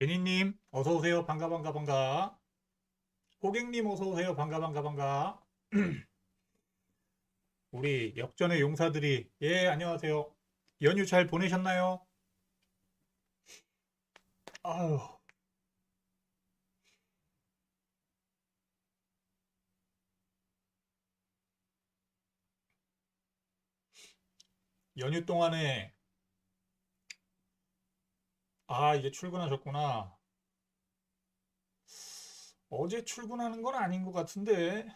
제니님, 어서오세요. 반가, 반가, 반가. 호객님, 어서오세요. 반가, 반가, 반가. 우리 역전의 용사들이, 예, 안녕하세요. 연휴 잘 보내셨나요? 아유, 연휴 동안에, 이제 출근하셨구나. 어제 출근하는 건 아닌 것 같은데,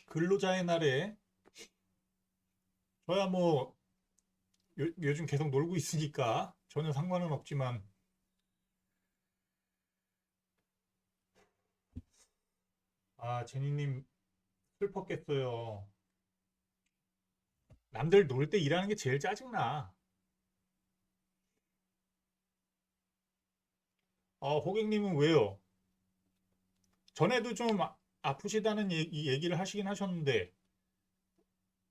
근로자의 날에, 저야 뭐, 요즘 계속 놀고 있으니까 전혀 상관은 없지만, 제니님 슬펐겠어요. 남들 놀 때 일하는 게 제일 짜증나. 호객님은 왜요? 전에도 좀 아프시다는 이 얘기를 하시긴 하셨는데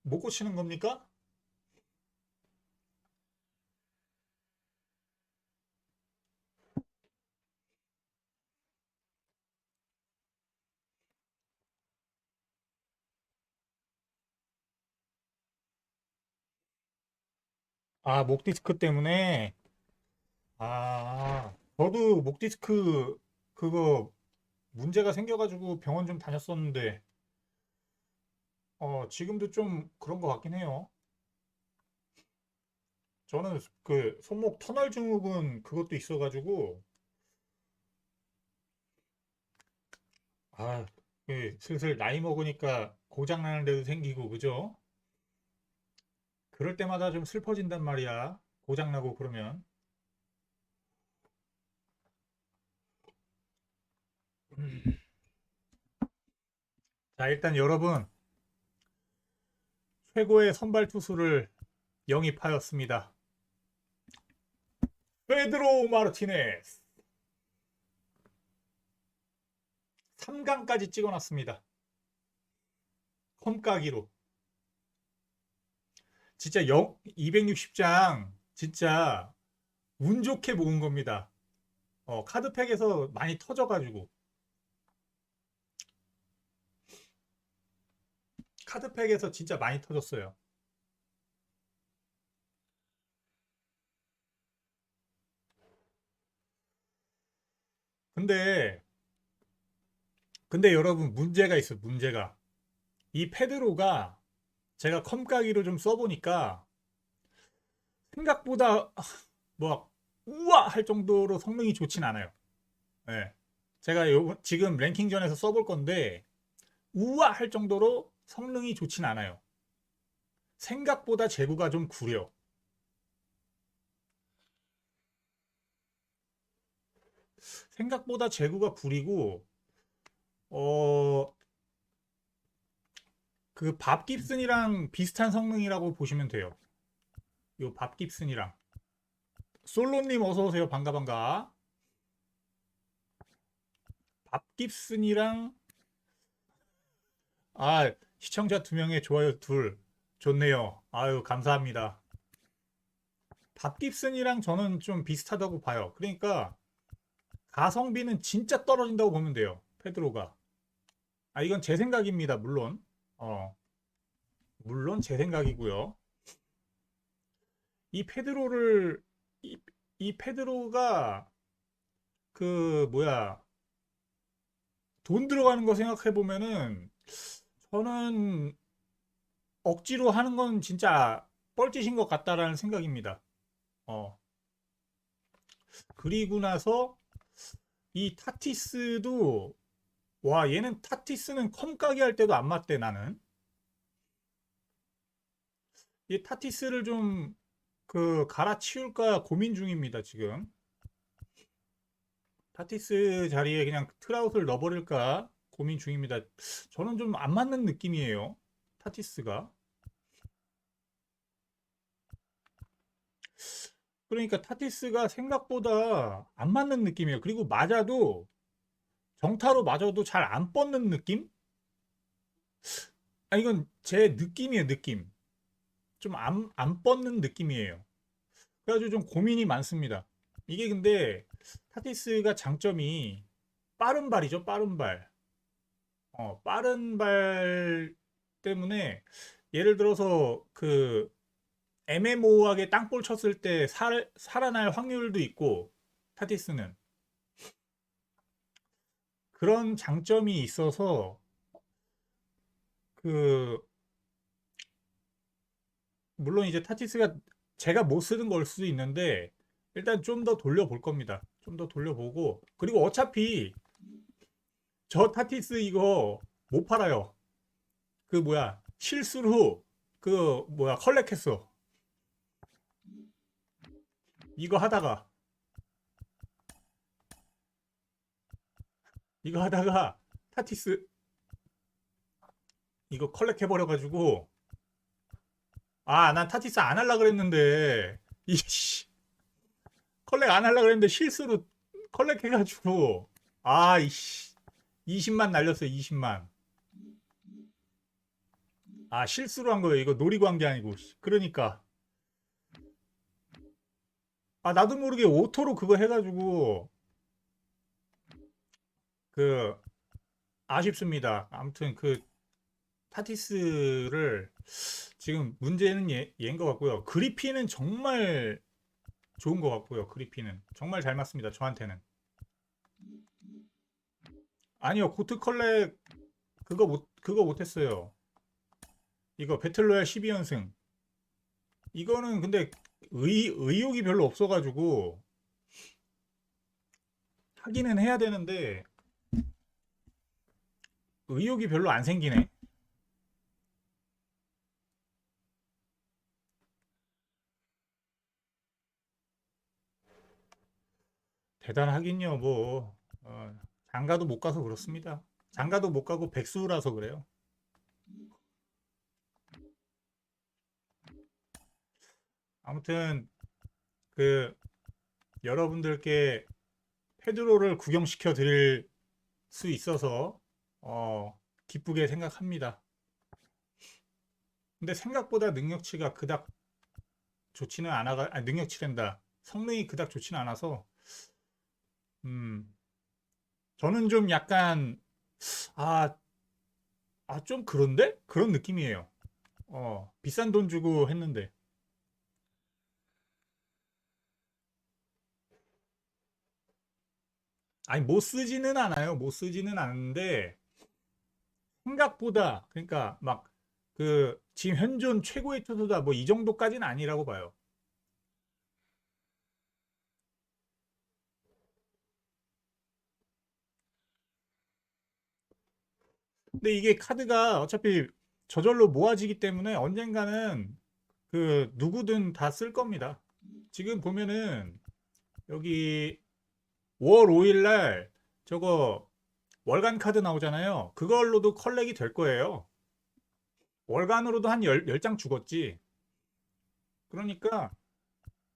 못 고치는 겁니까? 목 디스크 때문에. 저도 목 디스크 그거 문제가 생겨가지고 병원 좀 다녔었는데 지금도 좀 그런 것 같긴 해요. 저는 그 손목 터널 증후군 그것도 있어가지고 아, 슬슬 나이 먹으니까 고장 나는 데도 생기고 그죠? 그럴 때마다 좀 슬퍼진단 말이야. 고장 나고 그러면. 자, 일단 여러분 최고의 선발 투수를 영입하였습니다. 페드로 마르티네스 3강까지 찍어놨습니다. 컴까기로. 진짜 260장 진짜 운 좋게 모은 겁니다. 카드팩에서 많이 터져가지고 카드팩에서 진짜 많이 터졌어요. 근데 여러분 문제가 있어요. 문제가 이 페드로가 제가 컴까기로 좀 써보니까 생각보다 뭐 우와 할 정도로 성능이 좋진 않아요. 예. 제가 지금 랭킹전에서 써볼 건데 우와 할 정도로 성능이 좋진 않아요. 생각보다 제구가 좀 구려. 생각보다 제구가 구리고 어, 그 밥 깁슨이랑 비슷한 성능이라고 보시면 돼요. 요 밥 깁슨이랑. 솔로님 어서 오세요. 반가 반가. 밥 깁슨이랑 시청자 2명에 좋아요 둘. 좋네요. 아유 감사합니다. 밥 깁슨이랑 저는 좀 비슷하다고 봐요. 그러니까 가성비는 진짜 떨어진다고 보면 돼요. 페드로가. 이건 제 생각입니다. 물론. 어, 물론 제 생각이고요. 이 페드로를 이, 이 페드로가 그 뭐야 돈 들어가는 거 생각해 보면은 저는 억지로 하는 건 진짜 뻘짓인 것 같다라는 생각입니다. 어, 그리고 나서 이 타티스도 와, 얘는 타티스는 컴까기 할 때도 안 맞대, 나는. 이 타티스를 좀 갈아치울까 고민 중입니다, 지금. 타티스 자리에 그냥 트라웃을 넣어버릴까 고민 중입니다. 저는 좀 안 맞는 느낌이에요, 타티스가. 그러니까 타티스가 생각보다 안 맞는 느낌이에요. 그리고 맞아도 정타로 맞아도 잘 안 뻗는 느낌? 아, 이건 제 느낌이에요, 느낌. 좀 안 뻗는 느낌이에요. 그래가지고 좀 고민이 많습니다. 이게 근데 타티스가 장점이 빠른 발이죠, 빠른 발. 빠른 발 때문에 예를 들어서 애매모호하게 땅볼 쳤을 때 살아날 확률도 있고, 타티스는 그런 장점이 있어서 그 물론 이제 타티스가 제가 못 쓰는 걸 수도 있는데 일단 좀 더 돌려볼 겁니다. 좀 더 돌려보고, 그리고 어차피 저 타티스 이거 못 팔아요. 실수로 컬렉했어. 이거 하다가 이거 하다가 타티스 이거 컬렉해버려가지고, 난 타티스 안 할라 그랬는데 이씨 컬렉 안 할라 그랬는데 실수로 컬렉해가지고, 이씨 20만 날렸어요. 20만. 실수로 한 거예요. 이거 노리고 한 게 아니고. 그러니까 나도 모르게 오토로 그거 해가지고 그 아쉽습니다. 아무튼 타티스를 지금 문제는 얘인 것 같고요. 그리피는 정말 좋은 것 같고요. 그리피는 정말 잘 맞습니다, 저한테는. 아니요, 고트 컬렉 그거 못했어요. 이거 배틀로얄 12연승. 이거는 근데 의욕이 별로 없어가지고 하기는 해야 되는데 의욕이 별로 안 생기네. 대단하긴요, 뭐. 장가도 못 가서 그렇습니다. 장가도 못 가고 백수라서 그래요. 아무튼 여러분들께 페드로를 구경시켜 드릴 수 있어서 기쁘게 생각합니다. 근데 생각보다 능력치가 그닥 좋지는 능력치랜다. 성능이 그닥 좋지는 않아서 음, 저는 좀 약간 아, 좀 그런데? 그런 느낌이에요. 비싼 돈 주고 했는데. 아니, 못 쓰지는 않아요. 못 쓰지는 않는데 생각보다, 그러니까 지금 현존 최고의 투수다 뭐 이 정도까지는 아니라고 봐요. 근데 이게 카드가 어차피 저절로 모아지기 때문에 언젠가는 누구든 다 쓸 겁니다. 지금 보면은 여기 월 5일 날 저거 월간 카드 나오잖아요. 그걸로도 컬렉이 될 거예요. 월간으로도 한 10장 죽었지. 그러니까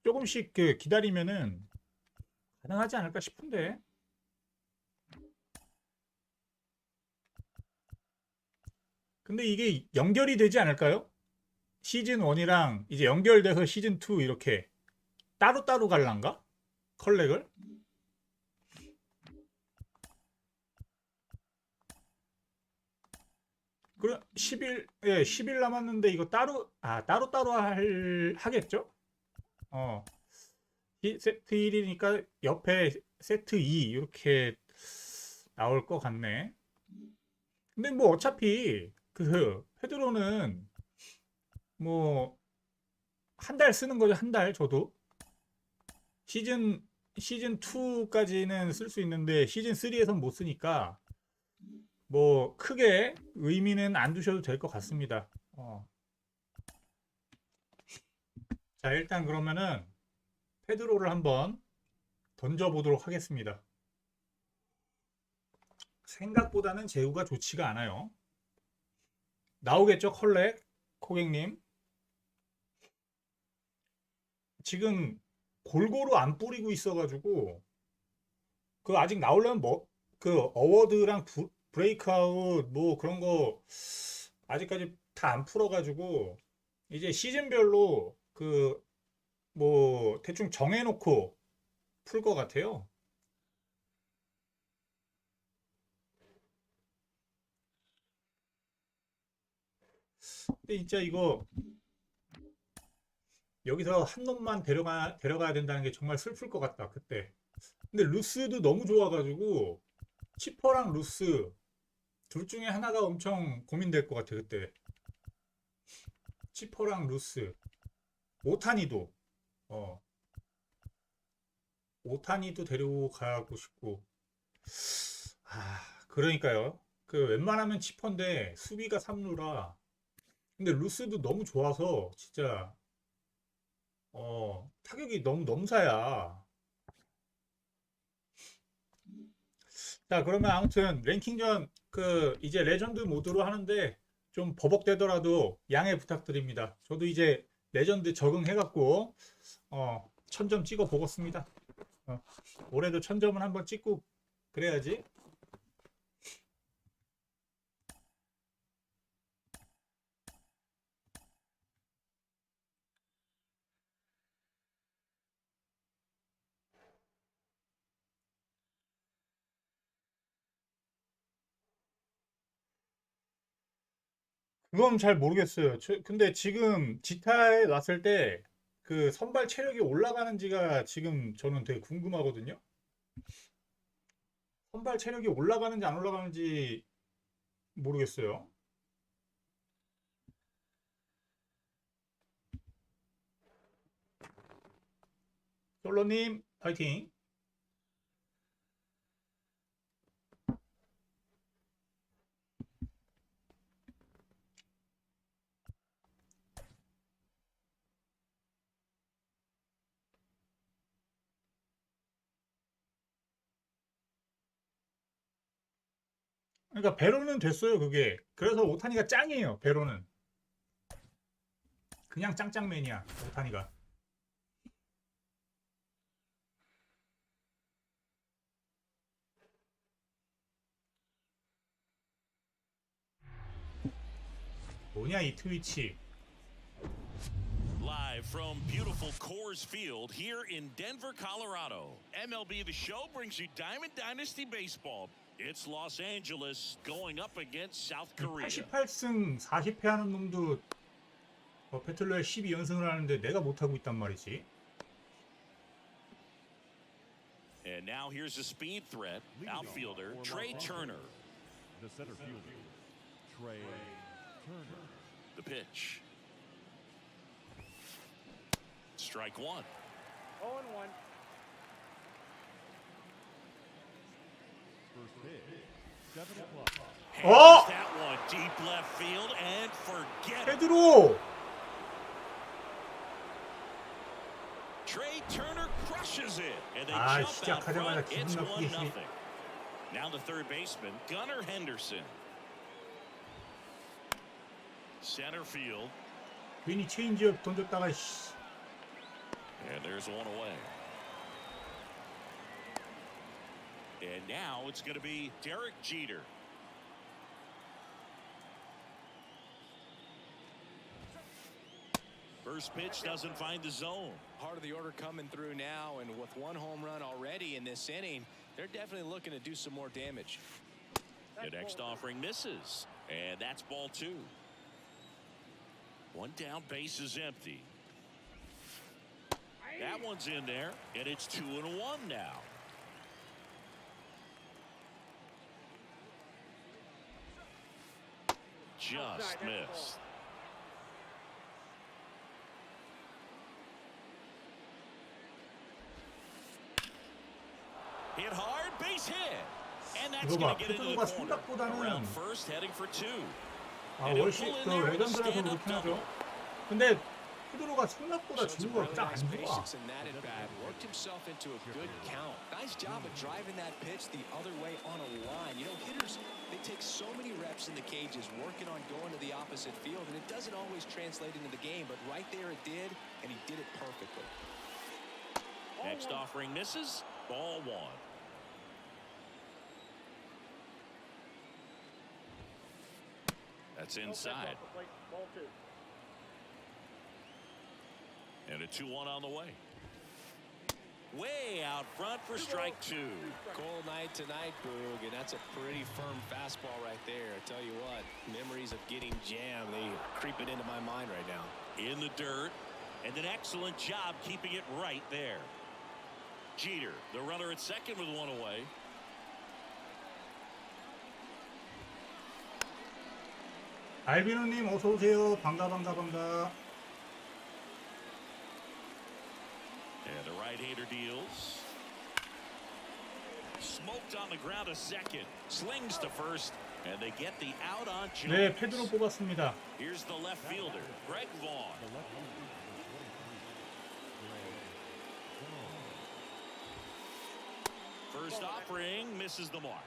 조금씩 기다리면은 가능하지 않을까 싶은데. 근데 이게 연결이 되지 않을까요? 시즌 1이랑 이제 연결돼서 시즌 2 이렇게 따로따로 갈란가? 컬렉을? 10일 남았는데 이거 따로따로 하겠죠? 어, 세트 1이니까 옆에 세트 2 이렇게 나올 것 같네. 근데 뭐 어차피 페드로는 뭐 한 달 쓰는 거죠. 한 달 저도 시즌 2까지는 쓸 수 있는데 시즌 3에선 못 쓰니까 뭐 크게 의미는 안 두셔도 될 것 같습니다. 자, 일단 그러면은 페드로를 한번 던져보도록 하겠습니다. 생각보다는 제구가 좋지가 않아요. 나오겠죠, 컬렉 고객님? 지금 골고루 안 뿌리고 있어가지고 그 아직 나오려면 뭐 그 어워드랑 브레이크아웃 뭐 그런 거 아직까지 다 안 풀어가지고 이제 시즌별로 그 뭐 대충 정해놓고 풀 것 같아요. 근데 진짜 이거 여기서 한 놈만 데려가야 된다는 게 정말 슬플 것 같다 그때. 근데 루스도 너무 좋아가지고 치퍼랑 루스 둘 중에 하나가 엄청 고민될 것 같아 그때. 치퍼랑 루스, 오타니도 어 오타니도 데리고 가고 싶고. 그러니까요. 그 웬만하면 치퍼인데 수비가 3루라. 근데 루스도 너무 좋아서 진짜 타격이 너무 넘사야. 자, 그러면 아무튼 랭킹전 그 이제 레전드 모드로 하는데 좀 버벅대더라도 양해 부탁드립니다. 저도 이제 레전드 적응해갖고 1000점 찍어 보겠습니다. 올해도 1000점은 한번 찍고 그래야지. 그건 잘 모르겠어요. 근데 지금 지타에 왔을 때 그 선발 체력이 올라가는지가 지금 저는 되게 궁금하거든요. 선발 체력이 올라가는지 안 올라가는지 모르겠어요. 솔로님 파이팅. 그러니까 배로는 됐어요 그게. 그래서 오타니가 짱이에요. 배로는 그냥 짱짱맨이야 오타니가. 뭐냐 이 트위치. Live from beautiful Coors Field here in Denver, Colorado. MLB The Show brings you Diamond Dynasty Baseball. It's Los Angeles going up against South Korea. 88승 40패 하는 놈도 배틀로얄 12연승을 하는데 내가 못하고 있단 말이지. And now here's a speed threat, outfielder Trey Turner. The center fielder, Trey Turner. The pitch. Strike one. 0-1. First pitch, 7 o'clock. Hammers that one deep left field and forget it. 페드로. Trey Turner crushes it, and they jump out 시작하자마자 front. 기분 It's 나쁘게 1-0. Now the third baseman, Gunnar Henderson. Center field, 괜히 체인지업 던졌다가 씨. and there's one away. And now it's going to be Derek Jeter. First pitch doesn't find the zone. Part of the order coming through now, and with one home run already in this inning, they're definitely looking to do some more damage. The next offering misses, and that's ball two. One down, base is empty. That one's in there, and it's 2-1 now. Just missed. Hit hard, base hit. And that's 이거 going 봐, to get into the 페드로가 corner. 생각보다는 Around first, heading for two. 아, And he'll 월시 pull in 그 there with a 레전드라서 stand-up 그렇긴 하죠. double. 근데 페드로가 생각보다 Shows some 주구가 really 딱 nice 안 좋아. patience in that at bat. Worked himself into a good count. Nice job of driving that pitch the other way on a line. You know, hitters, they take so many reps in the cages working on going to the opposite field, and it doesn't always translate into the game, but right there it did, and he did it perfectly. Next offering misses. Ball one. That's inside. And a 2-1 on the way. Way out front for strike two. Cold night tonight, Boog, and that's a pretty firm fastball right there. I tell you what, memories of getting jammed, they creep it into my mind right now. In the dirt. And an excellent job keeping it right there. Jeter, the runner at second with one away. 알비노님 어서 오세요. 반가. And the right-hander deals. Smoked on the ground a second. Slings to first. And they get the out on Jones. 네, 페드로 뽑았습니다. Here's the left fielder, Greg Vaughn. The left fielder, 23, Greg Vaughn. First offering misses the mark.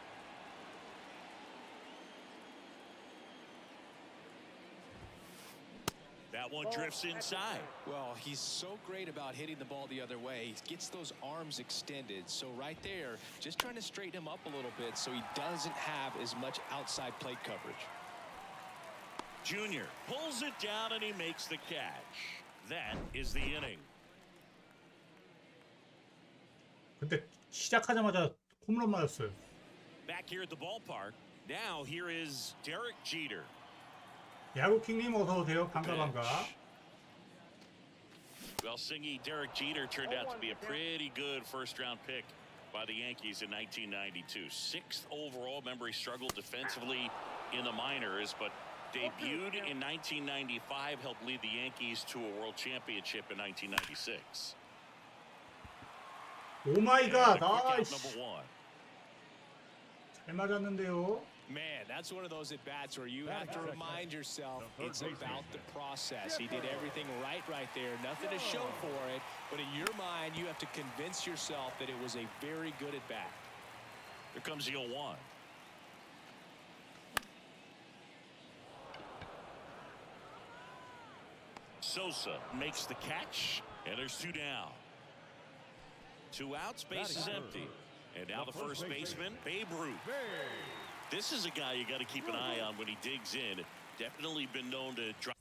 That one drifts inside. Well, he's so great about hitting the ball the other way. He gets those arms extended. So right there, just trying to straighten him up a little bit so he doesn't have as much outside plate coverage. Junior pulls it down and he makes the catch. That is the inning. 근데 시작하자마자 홈런 맞았어요. Back here at the ballpark. Now here is Derek Jeter. 야구킹님 어서 오세요. 반가. Well, Singy, Derek Jeter turned out to be a pretty good first-round pick by the Yankees in 1992. 6th overall. Remember, he struggled defensively in the minors, but debuted in 1995, helped lead the Yankees to a World Championship in 1996. 오 마이 갓. And a quick out, 아이씨. number one. 잘 맞았는데요. Man, that's one of those at-bats where you have to remind yourself it's about the process. He did everything right there. Nothing to show for it. But in your mind, you have to convince yourself that it was a very good at-bat. Here comes the 0-1. Sosa makes the catch, and there's two down. 2 outs, base is empty. And now the first baseman, Babe Ruth. This is a guy you got to keep an eye on when he digs in. Definitely been known to drop.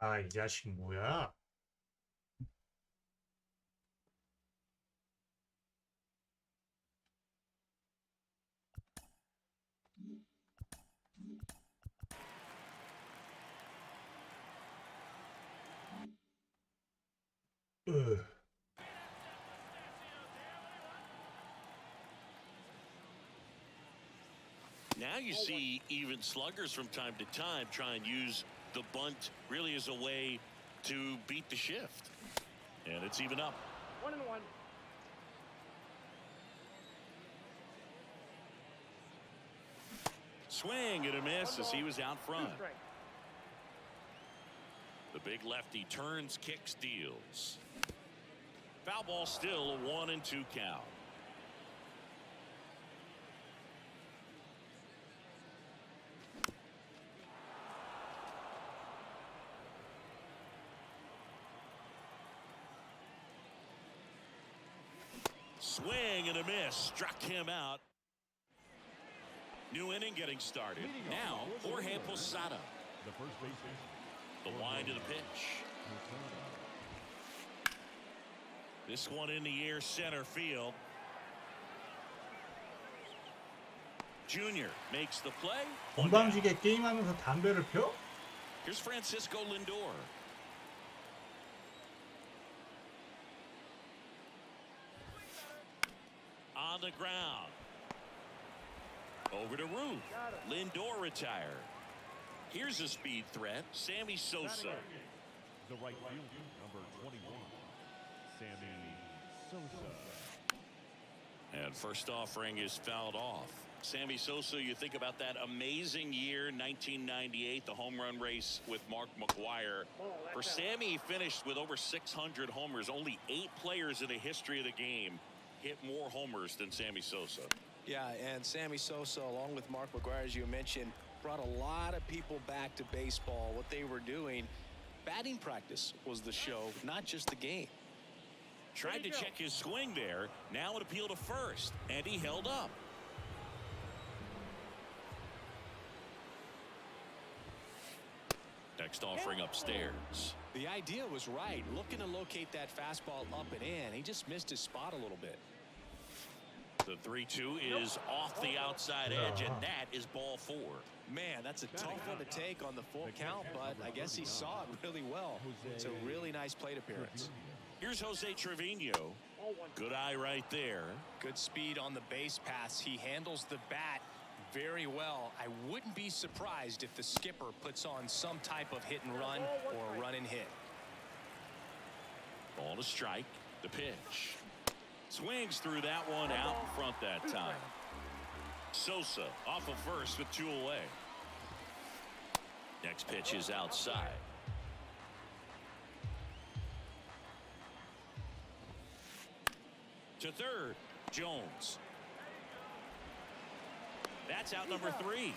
아, 이 자식 뭐야? Now you see even sluggers from time to time try and use the bunt really as a way to beat the shift. And it's even up. 1-1. Swing and a miss as he was out front. The big lefty turns, kicks, deals. Foul ball, still a 1-2 count. Swing and a miss, struck him out. New inning getting started. Now Jorge Posada. The first baseman. The wind of the pitch. This one in the air, center field. Junior makes the play. 건방지게 게임하면서 담배를 펴? Here's Francisco Lindor. on the ground. Over to Ruth. Lindor retired. Here's a speed threat, Sammy Sosa. The right fielder, number 21, Sammy Sosa. And first offering is fouled off. Sammy Sosa, you think about that amazing year, 1998, the home run race with Mark McGwire. For Sammy, he finished with over 600 homers. Only 8 players in the history of the game hit more homers than Sammy Sosa. Yeah, and Sammy Sosa, along with Mark McGwire, as you mentioned, brought a lot of people back to baseball. What they were doing, batting practice was the show, not just the game. Tried to check his swing there. Now it appealed to first, and he held up. Next offering upstairs. The idea was right, looking to locate that fastball up and in. He just missed his spot a little bit. The 3-2 is off the outside edge, and that is ball 4. Man, that's a tough one to take on the full count, but I guess he saw it really well. It's a really nice plate appearance. Here's Jose Trevino. Good eye right there. Good speed on the base pass. He handles the bat very well. I wouldn't be surprised if the skipper puts on some type of hit and run or run and hit. Ball to strike. The pitch. Swings through that one out in front that time. Sosa off of first with 2 away. Next pitch is outside. To third, Jones. That's out number 3.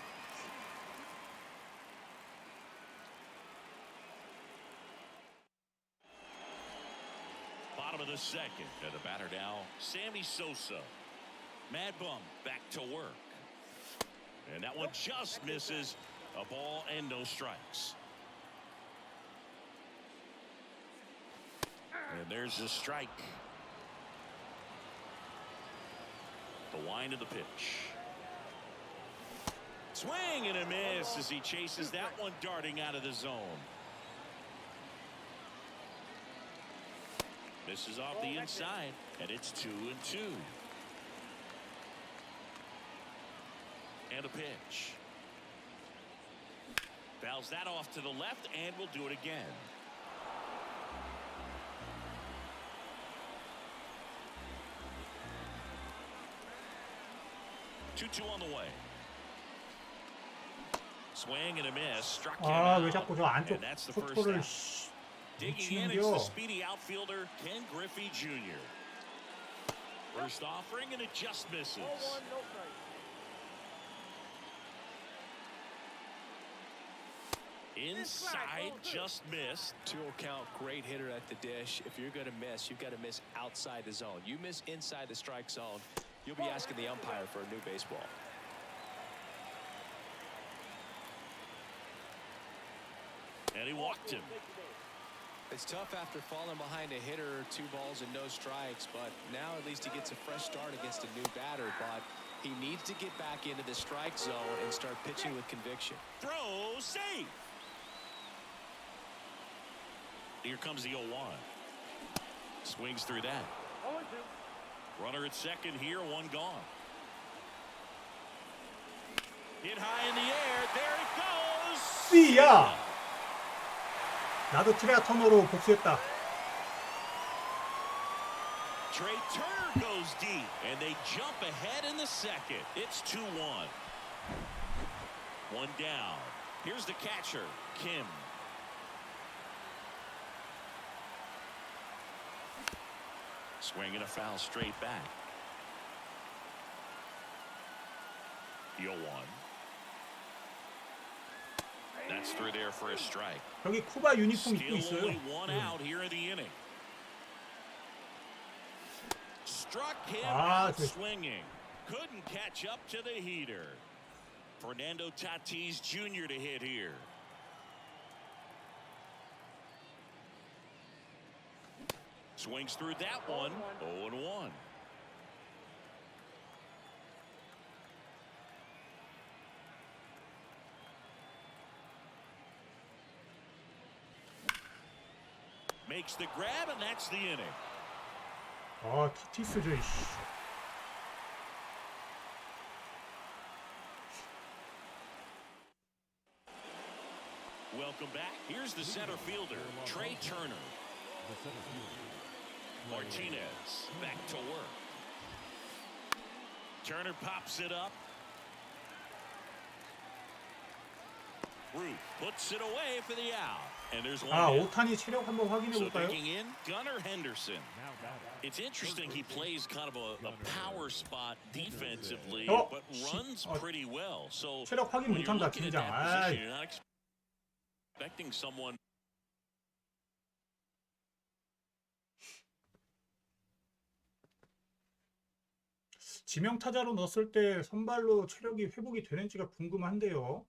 Bottom of the second, and the batter now, Sammy Sosa. Mad Bum back to work. And that one just misses. A ball and no strikes. And there's the strike. The wind of the pitch. Swing and a miss as he chases that one darting out of the zone. Misses off the inside, and it's 2-2. And a pitch. Fouls that off to the left, and will do it again. Two on the way. Swing and a miss. Struck him 아, out. 왜 자꾸 저 안쪽 And that's the first 포토를 out. 씨, Digging in, it's the 미친겨. speedy outfielder Ken Griffey Jr. First offering, and it just misses. Inside, just missed. 2-0 count, great hitter at the dish. If you're going to miss, you've got to miss outside the zone. You miss inside the strike zone, you'll be asking the umpire for a new baseball. And he walked him. It's tough after falling behind a hitter, 2 balls and no strikes, but now at least he gets a fresh start against a new batter. But he needs to get back into the strike zone and start pitching with conviction. Throw safe. Here comes the 0-1. Swings through that. Runner at second here, 1 gone. Hit high in the air. There it goes. 씨야. 나도 트레아 터너로 복수했다. Trey Turner goes deep, and they jump ahead in the second. It's 2-1. 1 down. Here's the catcher, Kim. Swing and a foul straight back. The 0-1. That's through there for a strike. 여기 쿠바 유니폼 입고 Still 있어요. only 1 out here in the inning. Struck him out swinging. Couldn't catch up to the heater. Fernando Tatis Jr. to hit here. Swings through that one. 0-1. Makes the grab, and that's the inning. 아, 티티스 저 씨. welcome back. Here's the center fielder, Trey Turner. The center fielder, Martinez back to work. Turner pops it up. Root puts it away for the out. And there's one. 아, out. 오타니 체력 한번 확인해 So 볼까요? digging in, Gunnar Henderson. now batting. It's interesting he plays kind of a power spot defensively, Oh, but runs pretty well. So 체력 확인 when you're 못한다 looking at 팀장. that position, 아이, you're not expecting someone. 지명 타자로 넣었을 때 선발로 체력이 회복이 되는지가 궁금한데요.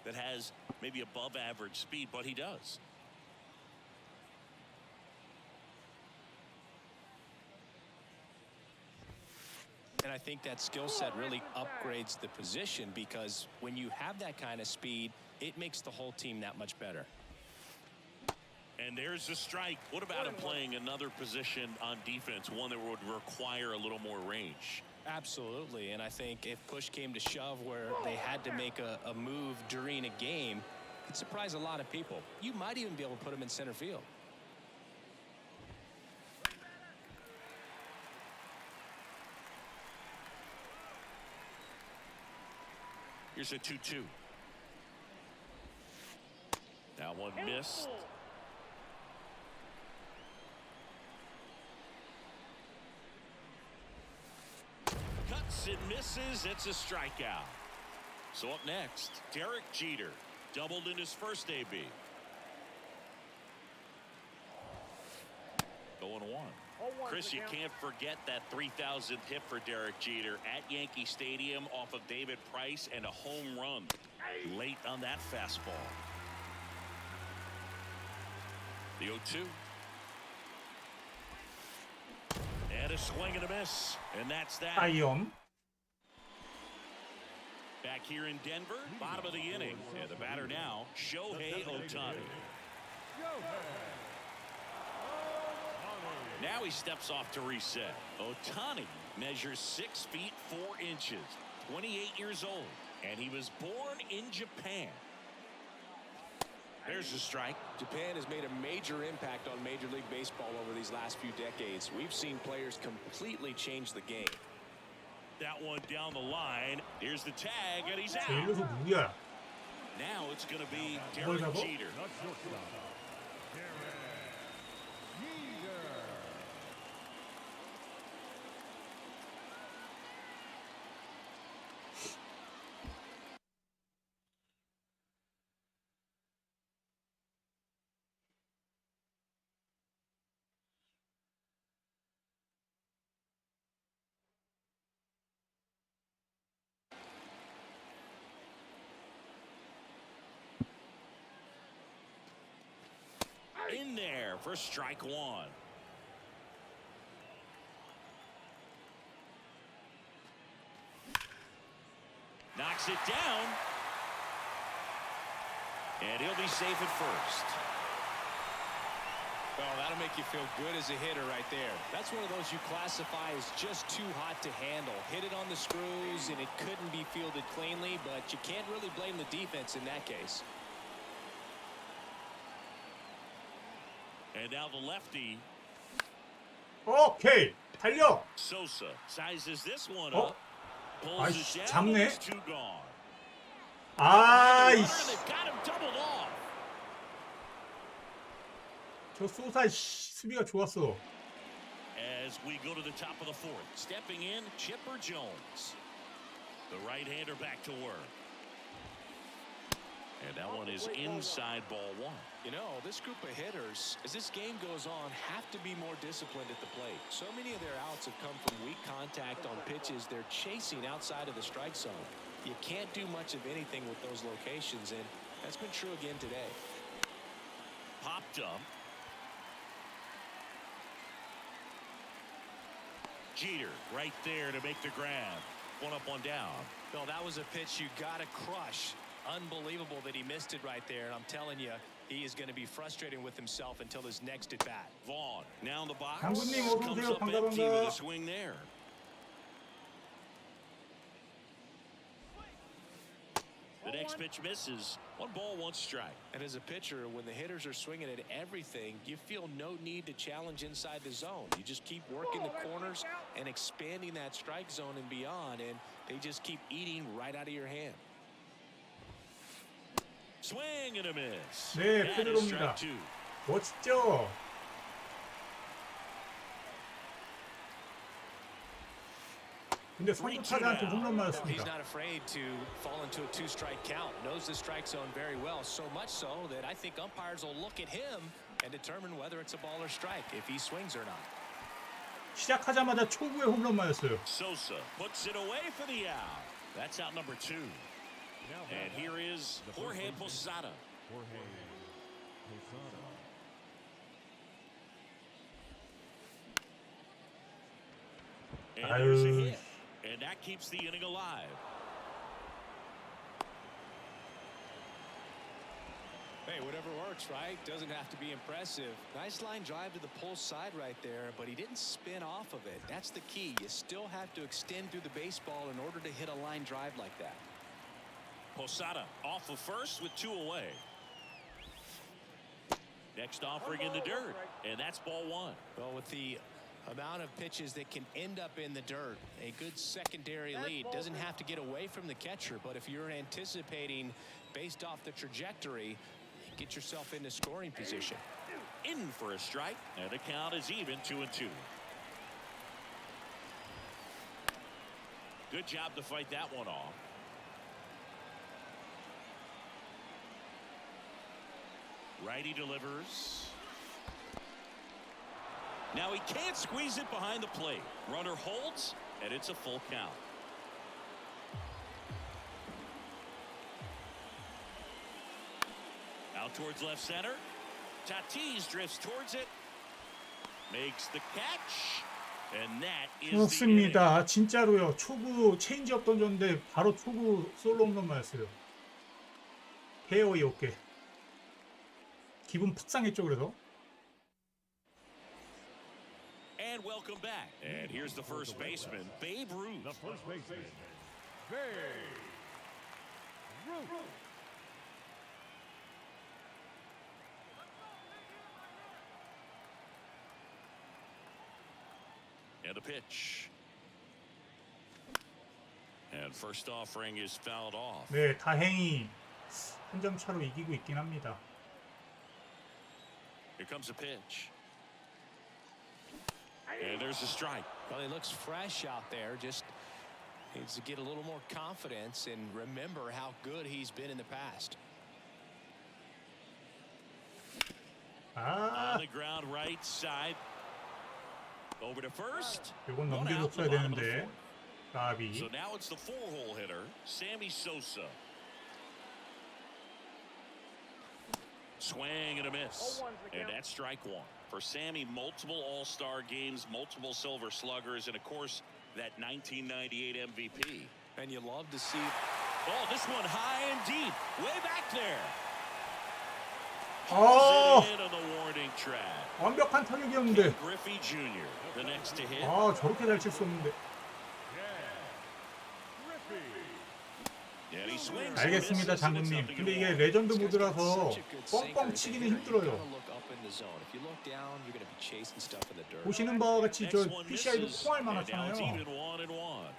That has maybe above average speed, but he does. And I think that skill set really upgrades the position, because when you have that kind of speed, it makes the whole team that much better. And there's the strike. What about him playing another position on defense, one that would require a little more range? Absolutely. And I think if push came to shove where they had to make a move during a game, it'd surprise a lot of people. You might even be able to put him in center field. Here's a 2-2. That one missed. Cuts and misses. It's a strikeout. So up next, Derek Jeter, doubled in his first AB. 0-1. Chris, you can't forget that 3,000th hit for Derek Jeter at Yankee Stadium off of David Price, and a home run late on that fastball. The 0-2. And a swing and a miss. And that's that. 사이언. Back here in Denver, bottom of the inning. And the batter now, Shohei Ohtani. Now he steps off to reset. Ohtani measures 6 feet 4 inches, 28 years old, and he was born in Japan. There's the strike. Japan has made a major impact on Major League Baseball over these last few decades. We've seen players completely change the game. That one down the line. Here's the tag, and he's 제 out. 일루수 누구야? Now it's going to be 뭘 Derek 잡어? Jeter. The shortstop, Derek Jeter. In there for strike one. Knocks it down. And he'll be safe at first. Well, that'll make you feel good as a hitter right there. That's one of those you classify as just too hot to handle. Hit it on the screws, and it couldn't be fielded cleanly, but you can't really blame the defense in that case. And now the lefty, 오케이. 달려. Sosa, sizes this one 어? up. Pulls 아이씨, it down. 잡네. It's two gone. 아이씨. They've got him doubled off. 저 소사 씨, 수비가 좋았어. As we go to the top of the fourth, stepping in, Chipper Jones. The right-hander back to work. And that one is inside ball one. You know, this group of hitters, as this game goes on, have to be more disciplined at the plate. So many of their outs have come from weak contact on pitches they're chasing outside of the strike zone. You can't do much of anything with those locations, and that's been true again today. Popped up. Jeter right there to make the grab. One up, one down. No, that was a pitch you got to crush. Unbelievable that he missed it right there. And I'm telling you, He is going to be frustrated with himself until his next at bat. Vaughn now in the box. 장군님 어서 Comes 오세요. up empty with 반가반가. a swing there. The next pitch misses. 1 ball, 1 strike. And as a pitcher, when the hitters are swinging at everything, you feel no need to challenge inside the zone. You just keep working the corners and expanding that strike zone and beyond, and they just keep eating right out of your hand. Swing and a miss. 네, That is 페드로입니다. strike 2. 멋있죠? 근데 선두 타자한테 홈런 He's 맞았습니다. not afraid to fall into a 2-strike count. Knows the strike zone very well. So much so that I think umpires will look at him and determine whether it's a ball or strike, if he swings or not. 시작하자마자 초구에 홈런 맞았어요. Sosa puts it away for the out. That's out number 2. Now And here is Jorge Posada. Jorge Posada. And there's a 아유. hit. And that keeps the inning alive. Hey, whatever works, right? Doesn't have to be impressive. Nice line drive to the pull side right there, but he didn't spin off of it. That's the key. You still have to extend through the baseball in order to hit a line drive like that. Posada off of first with 2 away. Next offering in the dirt, and that's ball 1. Well, with the amount of pitches that can end up in the dirt, a good secondary lead doesn't have to get away from the catcher, but if you're anticipating based off the trajectory, get yourself into scoring position. In for a strike, and the count is even 2-2. Good job to fight that one off. Righty delivers. Now he can't squeeze it behind the plate. Runner holds, and it's a full count. Out towards left center. Tatis drifts towards it. Makes the catch. And that is the inning. 좋습니다. 진짜로요. 초구 체인지업 던졌는데 바로 초구 솔로 홈런 맞았어요. 페어이 어깨. 기분 팍 상했죠 그래서. And welcome back. And here's the first baseman, Babe Ruth. The first baseman, Babe Ruth. And a pitch. And first offering is fouled off. 네, 다행히 한 점 차로 이기고 있긴 합니다. Here comes a pitch. And there's a strike. Well, he looks fresh out there. Just needs to get a little more confidence and remember how good he's been in the past. 아, On the ground right side. Over to first. 이건 One out, 넘겨줬어야 the bottom of the 되는데. fourth. 까비. So now it's the 4-hole hitter, Sammy Sosa. Swing and a miss. And that's strike 1. For Sammy, multiple All-Star games, multiple Silver Sluggers, and of course, that 1998 MVP. And you love to see. Oh, this one high and deep, way back there. 어, Pulls it in on the warning track. 완벽한 타격이었는데. Griffey Jr., the next to hit. 아, 저렇게 잘 칠 수 없는데. And he swings and 알겠습니다, misses, and it's 장군님. nothing 근데 at 이게 all. 레전드 모드라서 뻥뻥 치기는 힘들어요. 보시는 바와 같이 저 Next one PCI도 misses, 콩알 and now it's 많았잖아요. even 1-1.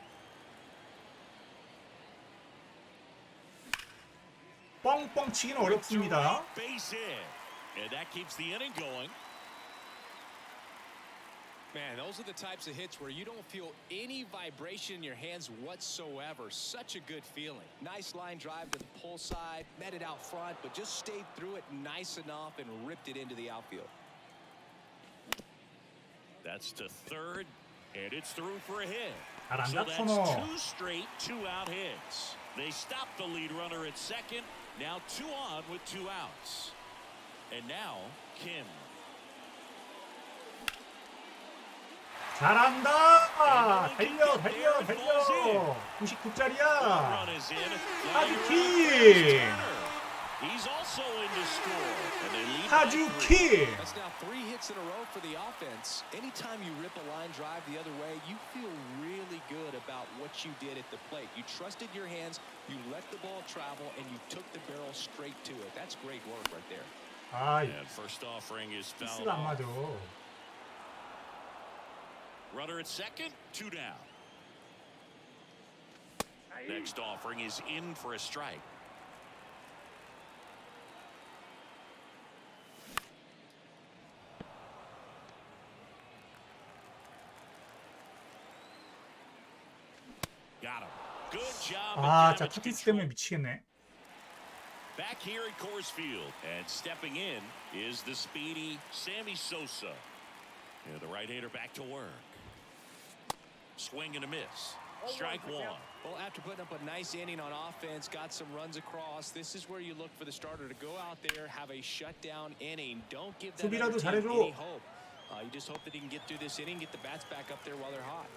뻥뻥 치기는 어렵습니다. Base hit. And that keeps the inning going. Man, those are the types of hits where you don't feel any vibration in your hands whatsoever. Such a good feeling. Nice line drive to the pull side, met it out front, but just stayed through it nice enough and ripped it into the outfield. That's to third, and it's through for a hit. 잘한다, So that's 코너. 2 straight 2-out hits. They stopped the lead runner at second. Now 2 on with 2 outs. And now Kim. 잘한다. 달려, 달려, 달려. 99짜리야. Run is in. 아주 킹. He's also in to score. And they lead by 하주키. That's now 3 hits in a row for the offense. Anytime you rip a line drive the other way, you feel really good about what you did at the plate. You trusted your hands, you let the ball travel, and you took the barrel straight to it. That's great work right there. 아, And first offering is fouled 피스가 안 off. 맞아. Runner at second, 2 down. Next offering is in for a strike. Got him. Good job. 아, at 자 damage 타티스 control. 때문에 미치겠네. Back here at Coors Field, and stepping in is the speedy Sammy Sosa. Yeah, the right-hander back to work. Swing and a miss. Strike one. Well, after putting up a nice inning on offense, got some runs across, this is where you look for the starter to go out there, have a shutdown inning. Don't give that 수비라도 other team 잘해줘. any hope. You just hope that he can get through this inning, get the bats back up there while they're hot.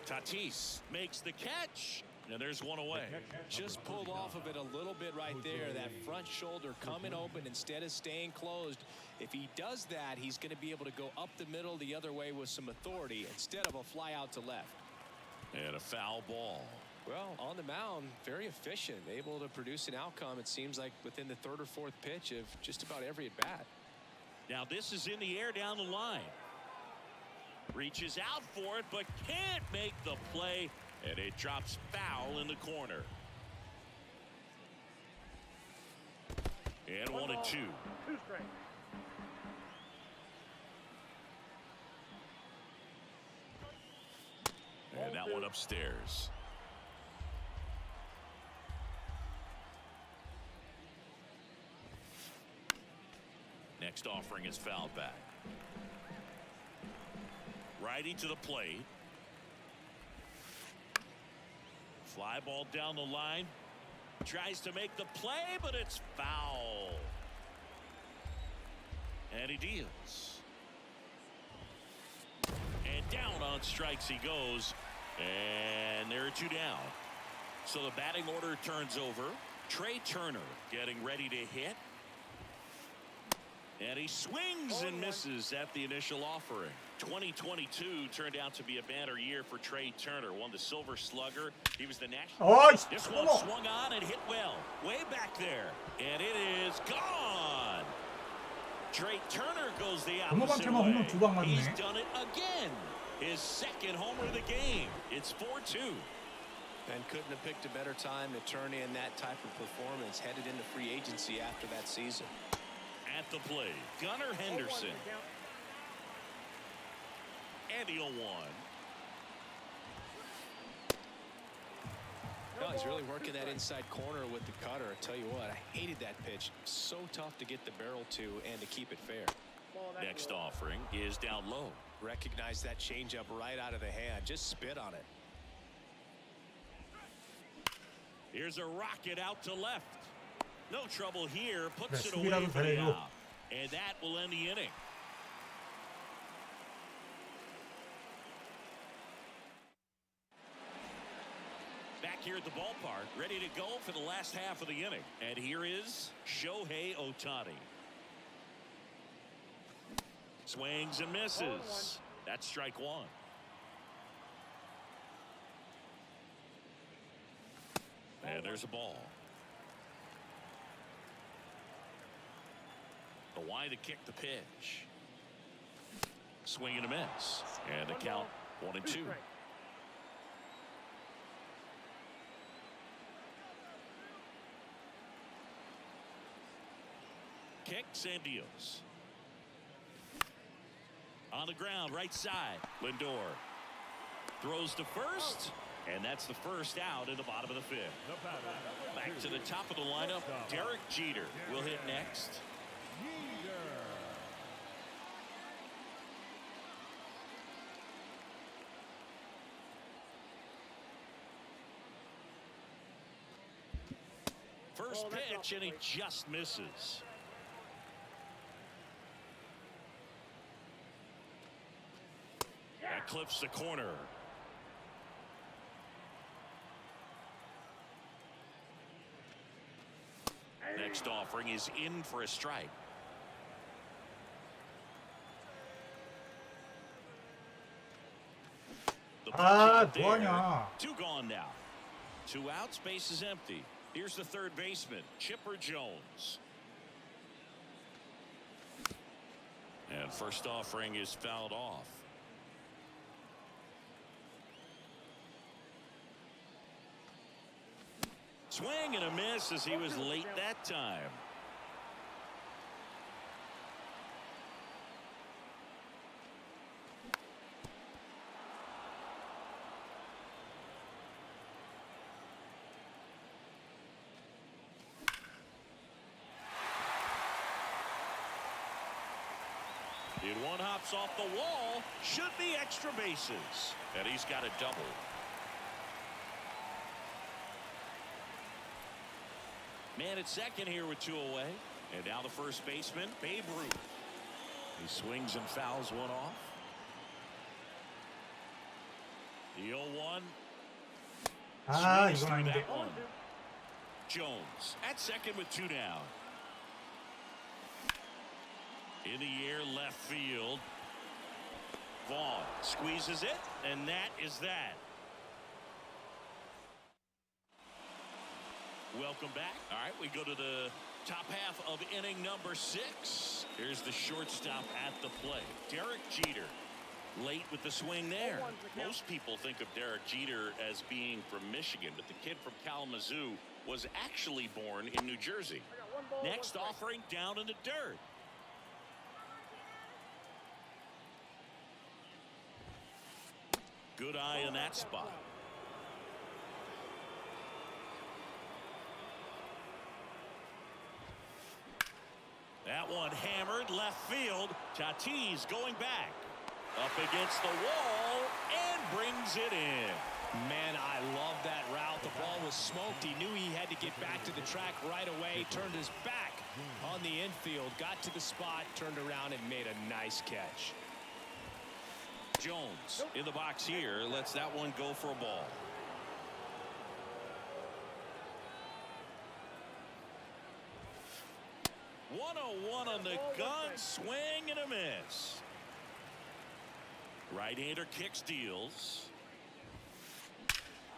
Tatis makes the catch, and there's one away. Just pulled off of it a little bit right there. That front shoulder coming open instead of staying closed. If he does that, he's going to be able to go up the middle the other way with some authority instead of a fly out to left. And a foul ball. Well, on the mound, very efficient, able to produce an outcome, it seems like, within the 3rd or 4th pitch of just about every at-bat. Now this is in the air down the line. Reaches out for it, but can't make the play, and it drops foul in the corner. And 1-2. And that one upstairs. Next offering is fouled back. Righty to the plate. Fly ball down the line. Tries to make the play, but it's foul. And he deals. And down on strikes he goes. And there are 2 down. So the batting order turns over. Trey Turner getting ready to hit. And he swings and misses at the initial offering. 2022 turned out to be a banner year for Trey Turner. Won the Silver Slugger. He was the national. 어이, This one 어머. swung on and hit well. Way back there. And it is gone. Trey Turner goes the opposite 번호방테만 홈런 way. 2방 맞네. He's done it again. His 2nd homer of the game. It's 4-2. And couldn't have picked a better time to turn in that type of performance, headed into free agency after that season. At the plate, Gunnar Henderson. And he'll 1. No, he's really working that inside corner with the cutter. I tell you what, I hated that pitch. So tough to get the barrel to and to keep it fair. Next offering is down low. Recognize that changeup right out of the hand. Just spit on it. Here's a rocket out to left. No trouble here. Puts 그래, it away 수비라도 for the 잘해줘. out. And that will end the inning. Back here at the ballpark, ready to go for the last half of the inning. And here is Shohei Ohtani. Swings and misses. That's strike 1. And there's a ball. The wide to kick the pitch. Swing and a miss. And the count 1-2. Kicks and deals. On the ground, right side. Lindor throws to first, and that's the first out in the bottom of the 5th. Back to the top of the lineup, Derek Jeter will hit next. First pitch, and he just misses. That clips the corner. next offering is in for a strike. The pitch out there. 뭐하냐. Two gone now. Two outs, base is empty. Here's the third baseman, Chipper Jones. And first offering is fouled off. Swing and a miss as he was late that time. And one hops off the wall. Should be extra bases. And he's got a double. Man at second here with two away. And now the first baseman, Babe Ruth. He swings and fouls one off. The 0-1. Swings 이건 through 아닌데. that one. Jones at second with two down. In the air, left field. Vaughn squeezes it, and that is that. Welcome back. All right, we go to the top half of inning number 6. Here's the shortstop at the plate, Derek Jeter. Late with the swing there. Most people think of Derek Jeter as being from Michigan, but the kid from Kalamazoo was actually born in New Jersey. Next offering down in the dirt. Good eye in that spot. That one hammered left field. Tatis going back. Up against the wall and brings it in. Man, I love that route. The ball was smoked. He knew he had to get back to the track right away. Turned his back on the infield. Got to the spot. Turned around and made a nice catch. Jones in the box here. Lets that one go for a ball. One on the gun. Swing and a miss. Right-hander kicks, deals.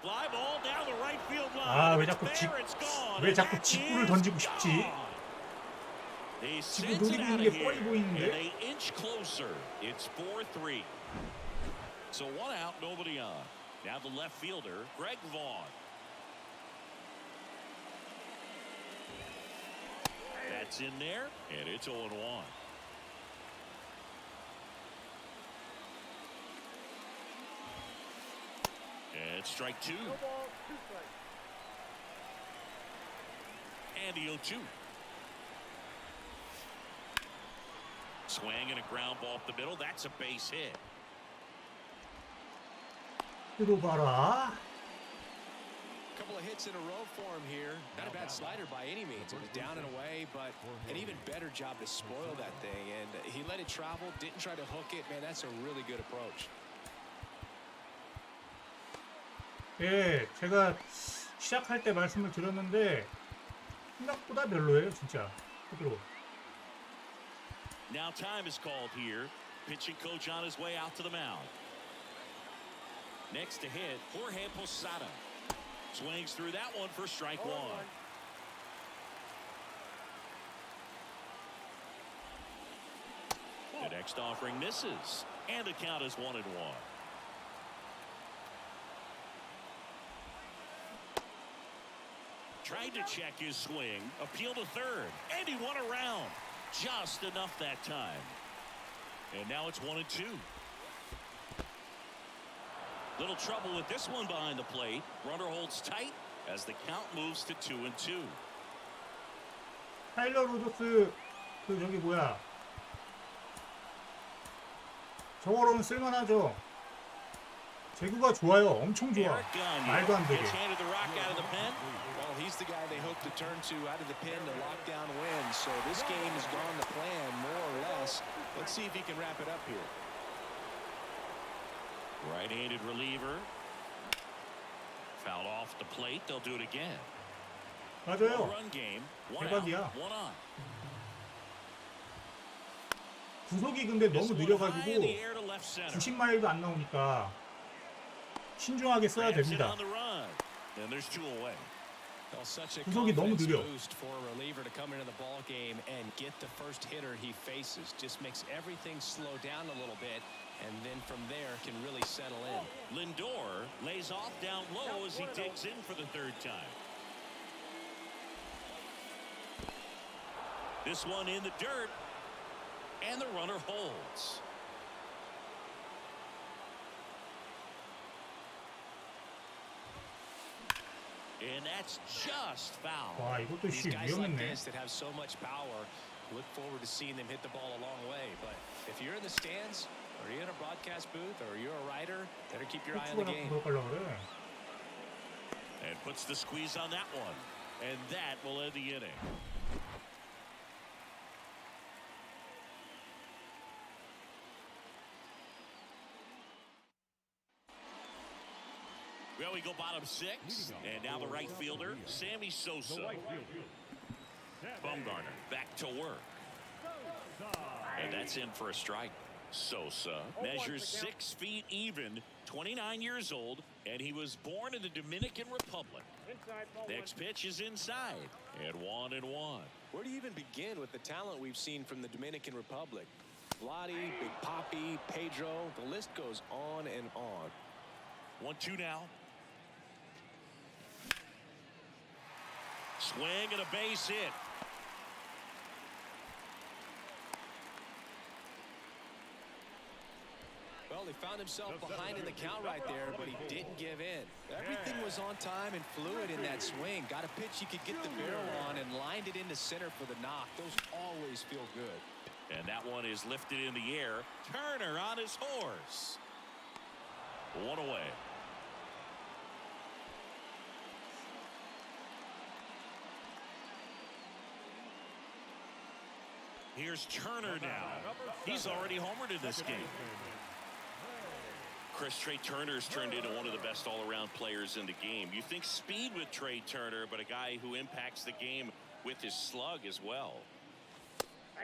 Fly ball down the right field line. 왜 자꾸 직구를 던지고 싶지? 지구 노리고 있는 게 뻔히 보이는데. They inch closer. It's 4-3. So one out, nobody on. Now the left fielder, Greg Vaughn. That's in there, and it's 0-1. And strike two. And the 0-2. Swing and a ground ball up the middle. That's a base hit. 들어봐라. Couple of hits in a row for him here. Not a bad slider by any means. It was down and away, but an even better job to spoil that thing. And he let it travel, didn't try to hook it. Man, that's a really good approach. 예, 제가 시작할 때 말씀을 드렸는데 생각보다 별로예요, 진짜. 그대로. Now time is called here. Pitching coach on his way out to the mound. Next to hit, Jorge Posada. Swings through that one for strike one. The next offering misses. And the count is 1-1. Tried to check his swing. Appeal to third. And he won around. Just enough that time. And now it's 1-2. Little trouble with this one behind the plate. Runner holds tight as the count moves to 2-2. 타일러 로저스 저기 뭐야? 저거로는 쓸만하죠. 제구가 좋아요. 엄청 좋아. 말도 안 되게. Well, he's the guy they hope to turn to out of the pen to lock down wins. So this game has gone to plan more or less. Let's see if he can wrap it up here. Right-handed reliever. Fouled off the plate. They'll do it again. 맞아요. Run game, one 대박이야. out, one on. 구속이 근데 너무 This one high in 느려가지고 the air to left center. 90마일도 안 나오니까 신중하게 써야 Grabs it 됩니다. on the run, and there's two away. Well, such a 구속이 너무 confidence 느려. boost for a reliever to come into the ball game and get the first hitter he faces. Just makes everything slow down a little bit, and then from there can really settle in. Lindor lays off down low as he digs in for the third time. This one in the dirt, and the runner holds. And that's just foul. 와, 이것도 These 씨 guys like 위험했네. this that have so much power, look forward to seeing them hit the ball a long way. But if you're in the stands, or you're in a broadcast booth, or you're a writer, better keep your eye on the game. 들어가려고 그래. And puts the squeeze on that one. And that will end the inning. Well, we go bottom six. And now the right fielder, Sammy Sosa. Bumgarner back to work. And that's in for a strike. Sosa measures 6 feet even, 29 years old, and he was born in the Dominican Republic. Next pitch is inside, and 1-1. Where do you even begin with the talent we've seen from the Dominican Republic? Vladdy, Big Papi, Pedro, the list goes on and on. 1-2 now. Swing and a base hit. Well, he found himself behind in the count right there, but he didn't give in. Everything was on time and fluid in that swing. Got a pitch he could get the barrel on and lined it into center for the knock. Those always feel good. And that one is lifted in the air. Turner on his horse. 1 away. Here's Turner now. He's already homered in this game. Chris, Trey Turner's turned into one of the best all-around players in the game. You think speed with Trey Turner, but a guy who impacts the game with his slug as well.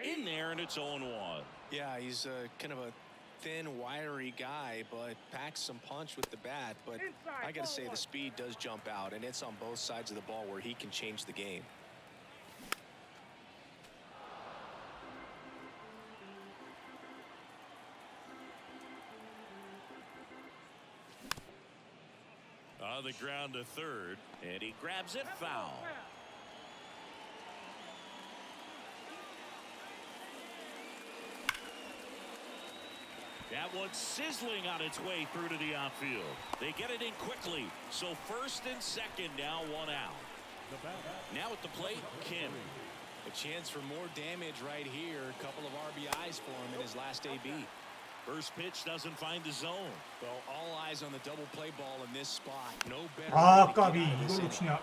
In there, and it's 0-1. Yeah, he's kind of a thin, wiry guy, but packs some punch with the bat. But I got to say, the speed does jump out, and it's on both sides of the ball where he can change the game. On the ground to third, and he grabs it foul. That one's sizzling on its way through to the outfield. They get it in quickly, so first and second now, 1 out. Now at the plate, Kim. A chance for more damage right here. A couple of RBIs for him in his last AB. First pitch doesn't find the zone. Well, all eyes on the double play ball in this spot. No better 아, way to get 까비. out of this 이걸로 inning. 치냐.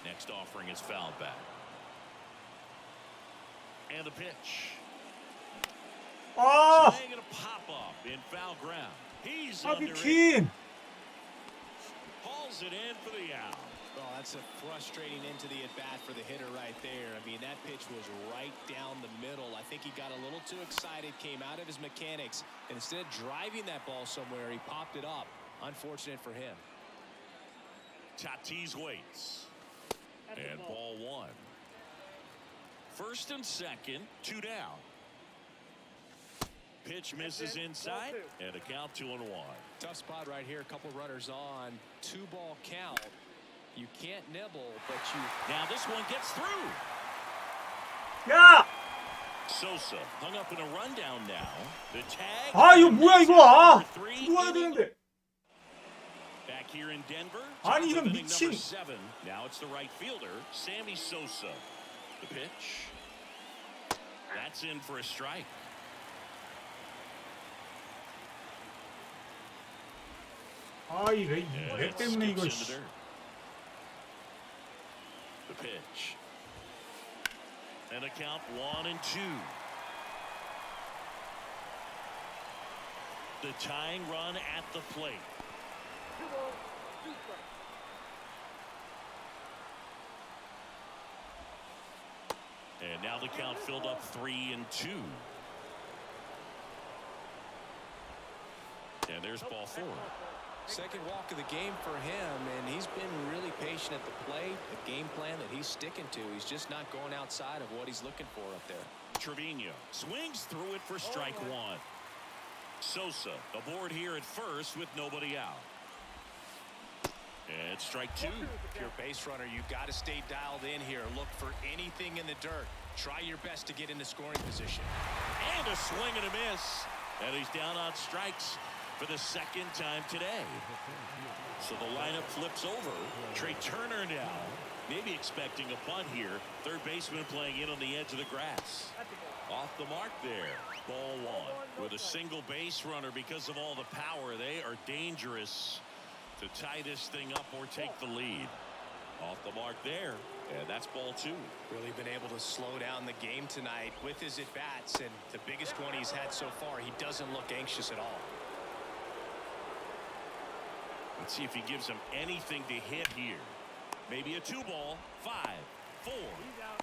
Next offering is fouled back. And the pitch. 아! Swing and a pop-up in foul ground. He's 아, under it. 미친! Hauls it in for the out. Well, that's a frustrating into the at-bat for the hitter right there. I mean, that pitch was right down the middle. I think he got a little too excited, came out of his mechanics, and instead of driving that ball somewhere, he popped it up. Unfortunate for him. Tatis waits. And ball 1. First and second, 2 down. Pitch misses inside, and a count 2-1. Tough spot right here. A couple runners on. 2-ball count. You can't nibble, but you... Now this one gets through. 야! Sosa hung up in a rundown now. The tag. 아, 이거 뭐야, 이거! 아! Three 들어와야 inning. 되는데. Back here in Denver. 아니, top of 이런 inning 미친. number 7. Now it's the right fielder, Sammy Sosa. The pitch. That's in for a strike. 아, 이 렉 And it 때문에 skips 이거, in the 씨. dirt. The pitch. And a count 1-2. The tying run at the plate. And now the count filled up 3-2. And there's ball 4. Second walk of the game for him, and he's been really patient at the plate. The game plan that he's sticking to, he's just not going outside of what he's looking for up there. Trevino swings through it for strike 1. Sosa aboard here at first with nobody out. And strike 2. If you're a base runner, you've got to stay dialed in here. Look for anything in the dirt. Try your best to get into scoring position. And a swing and a miss. And he's down on strikes for the second time today. So the lineup flips over. Trey Turner now, maybe expecting a bunt here. Third baseman playing in on the edge of the grass. Off the mark there. Ball 1. With a single base runner, because of all the power, they are dangerous to tie this thing up or take the lead. Off the mark there. And that's ball 2. Really been able to slow down the game tonight with his at-bats, and the biggest one he's had so far, he doesn't look anxious at all. Let's see if he gives him anything to hit here. Maybe a 2-ball. 5, 4,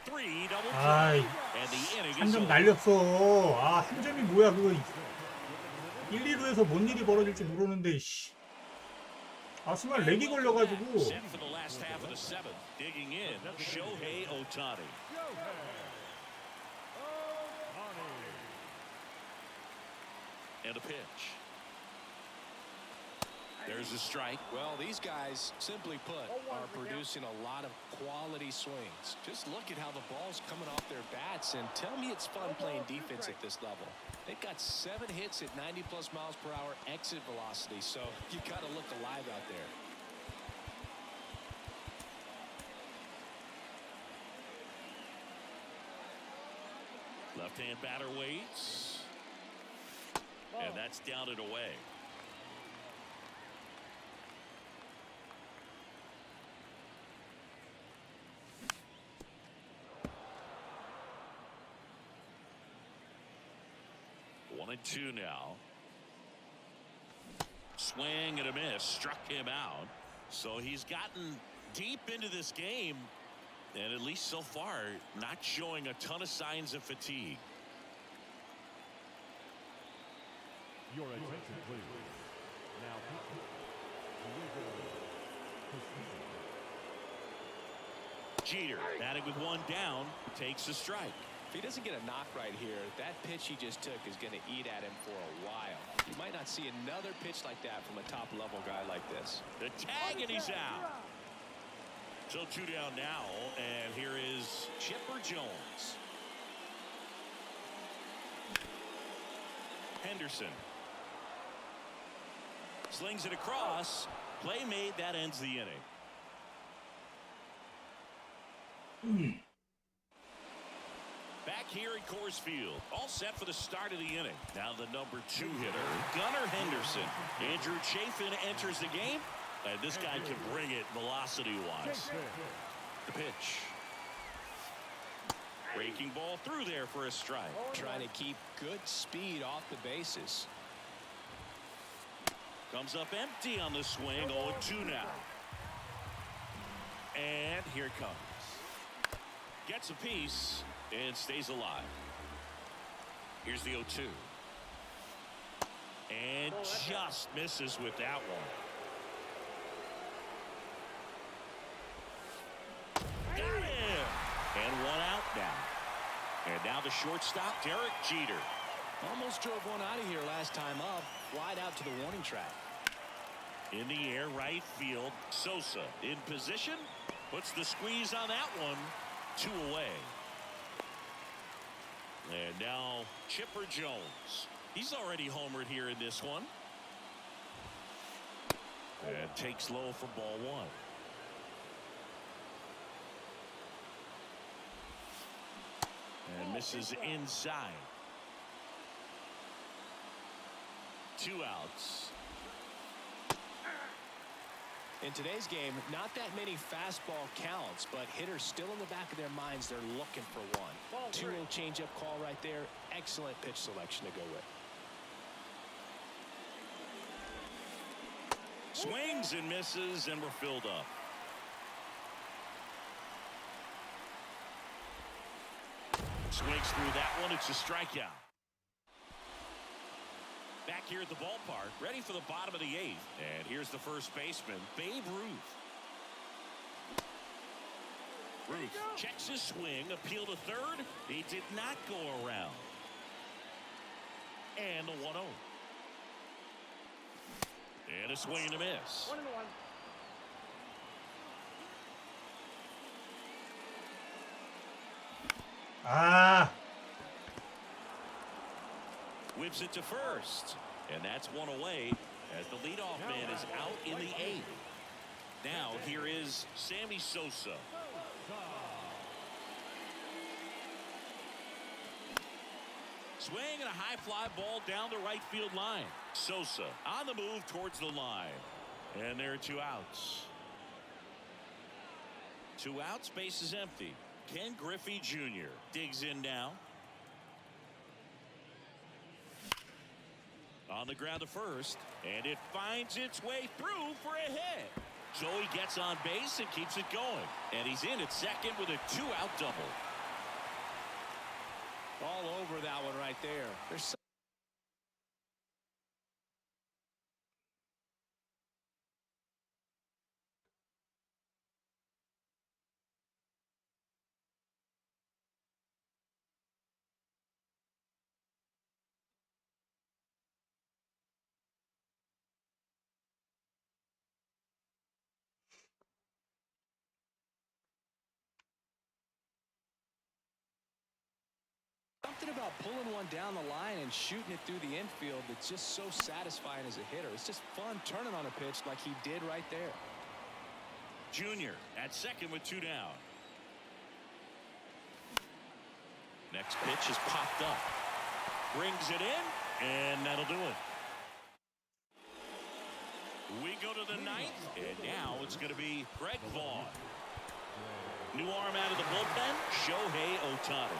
3, double 아이, play. And the inning 한 is 점 over. 날렸어. 아, 한 점이 뭐야 그거. 1, 2루에서 뭔 일이 벌어질지 모르는데 씨. 아, 정말 렉이 걸려가지고. Set for the last half of the 7th. Digging in, Shohei Ohtani. And a pitch. There's a strike. Well, these guys, simply put, are producing a lot of quality swings. Just look at how the ball's coming off their bats, and tell me it's fun playing defense at this level. They've got 7 hits at 90+ miles per hour exit velocity, so you got to look alive out there. Left-hand batter waits. And that's down and away. One and 2 now. Swing and a miss. Struck him out. So he's gotten deep into this game. And at least so far, not showing a ton of signs of fatigue. Your attention, please. Now, Jeter batting with 1 down, takes a strike. If he doesn't get a knock right here, that pitch he just took is going to eat at him for a while. You might not see another pitch like that from a top-level guy like this. The tag, and he's out. So 2 down now, and here is Chipper Jones. Henderson slings it across. Play made. That ends the inning. Back here at Coors Field, all set for the start of the inning. Now the number 2 hitter, Gunnar Henderson. Andrew Chafin enters the game, and this guy can bring it velocity-wise. The pitch. Breaking ball through there for a strike. Trying to keep good speed off the bases. Comes up empty on the swing. 0-2 now. And here it comes. Gets a piece and stays alive. Here's the 0-2. And just misses with that one. Got him! And 1 out now. And now the shortstop, Derek Jeter. Almost drove one out of here last time up. Wide out to the warning track. In the air, right field. Sosa in position. Puts the squeeze on that one. 2 away. And now Chipper Jones. He's already homered here in this one. And takes low for ball 1. And misses inside. 2 outs. In today's game, not that many fastball counts, but hitters still in the back of their minds, they're looking for one. 2-0 changeup call right there. Excellent pitch selection to go with. Swings and misses, and we're filled up. Swings through that one. It's a strikeout. Back here at the ballpark, ready for the bottom of the 8th. And here's the first baseman, Babe Ruth. Ruth checks his swing, appeal to third. He did not go around. And the 1-0. And a swing and a miss. 1-1. 아, Whips it to first. And that's one away as the leadoff man is out in the 8th. Now here is Sammy Sosa. Swing and a high fly ball down the right field line. Sosa on the move towards the line. And there are 2 outs. 2 outs, base is empty. Ken Griffey Jr. digs in now. On the ground to first, and it finds its way through for a hit. So he gets on base and keeps it going. And he's in at second with a 2-out double. All over that one right there. There's something about pulling one down the line and shooting it through the infield that's just so satisfying as a hitter. It's just fun turning on a pitch like he did right there. Junior at second with 2 down. Next pitch is popped up. Brings it in, and that'll do it. We go to the 9th, and now it's going to be Greg Vaughn. New arm out of the bullpen, Shohei Ohtani.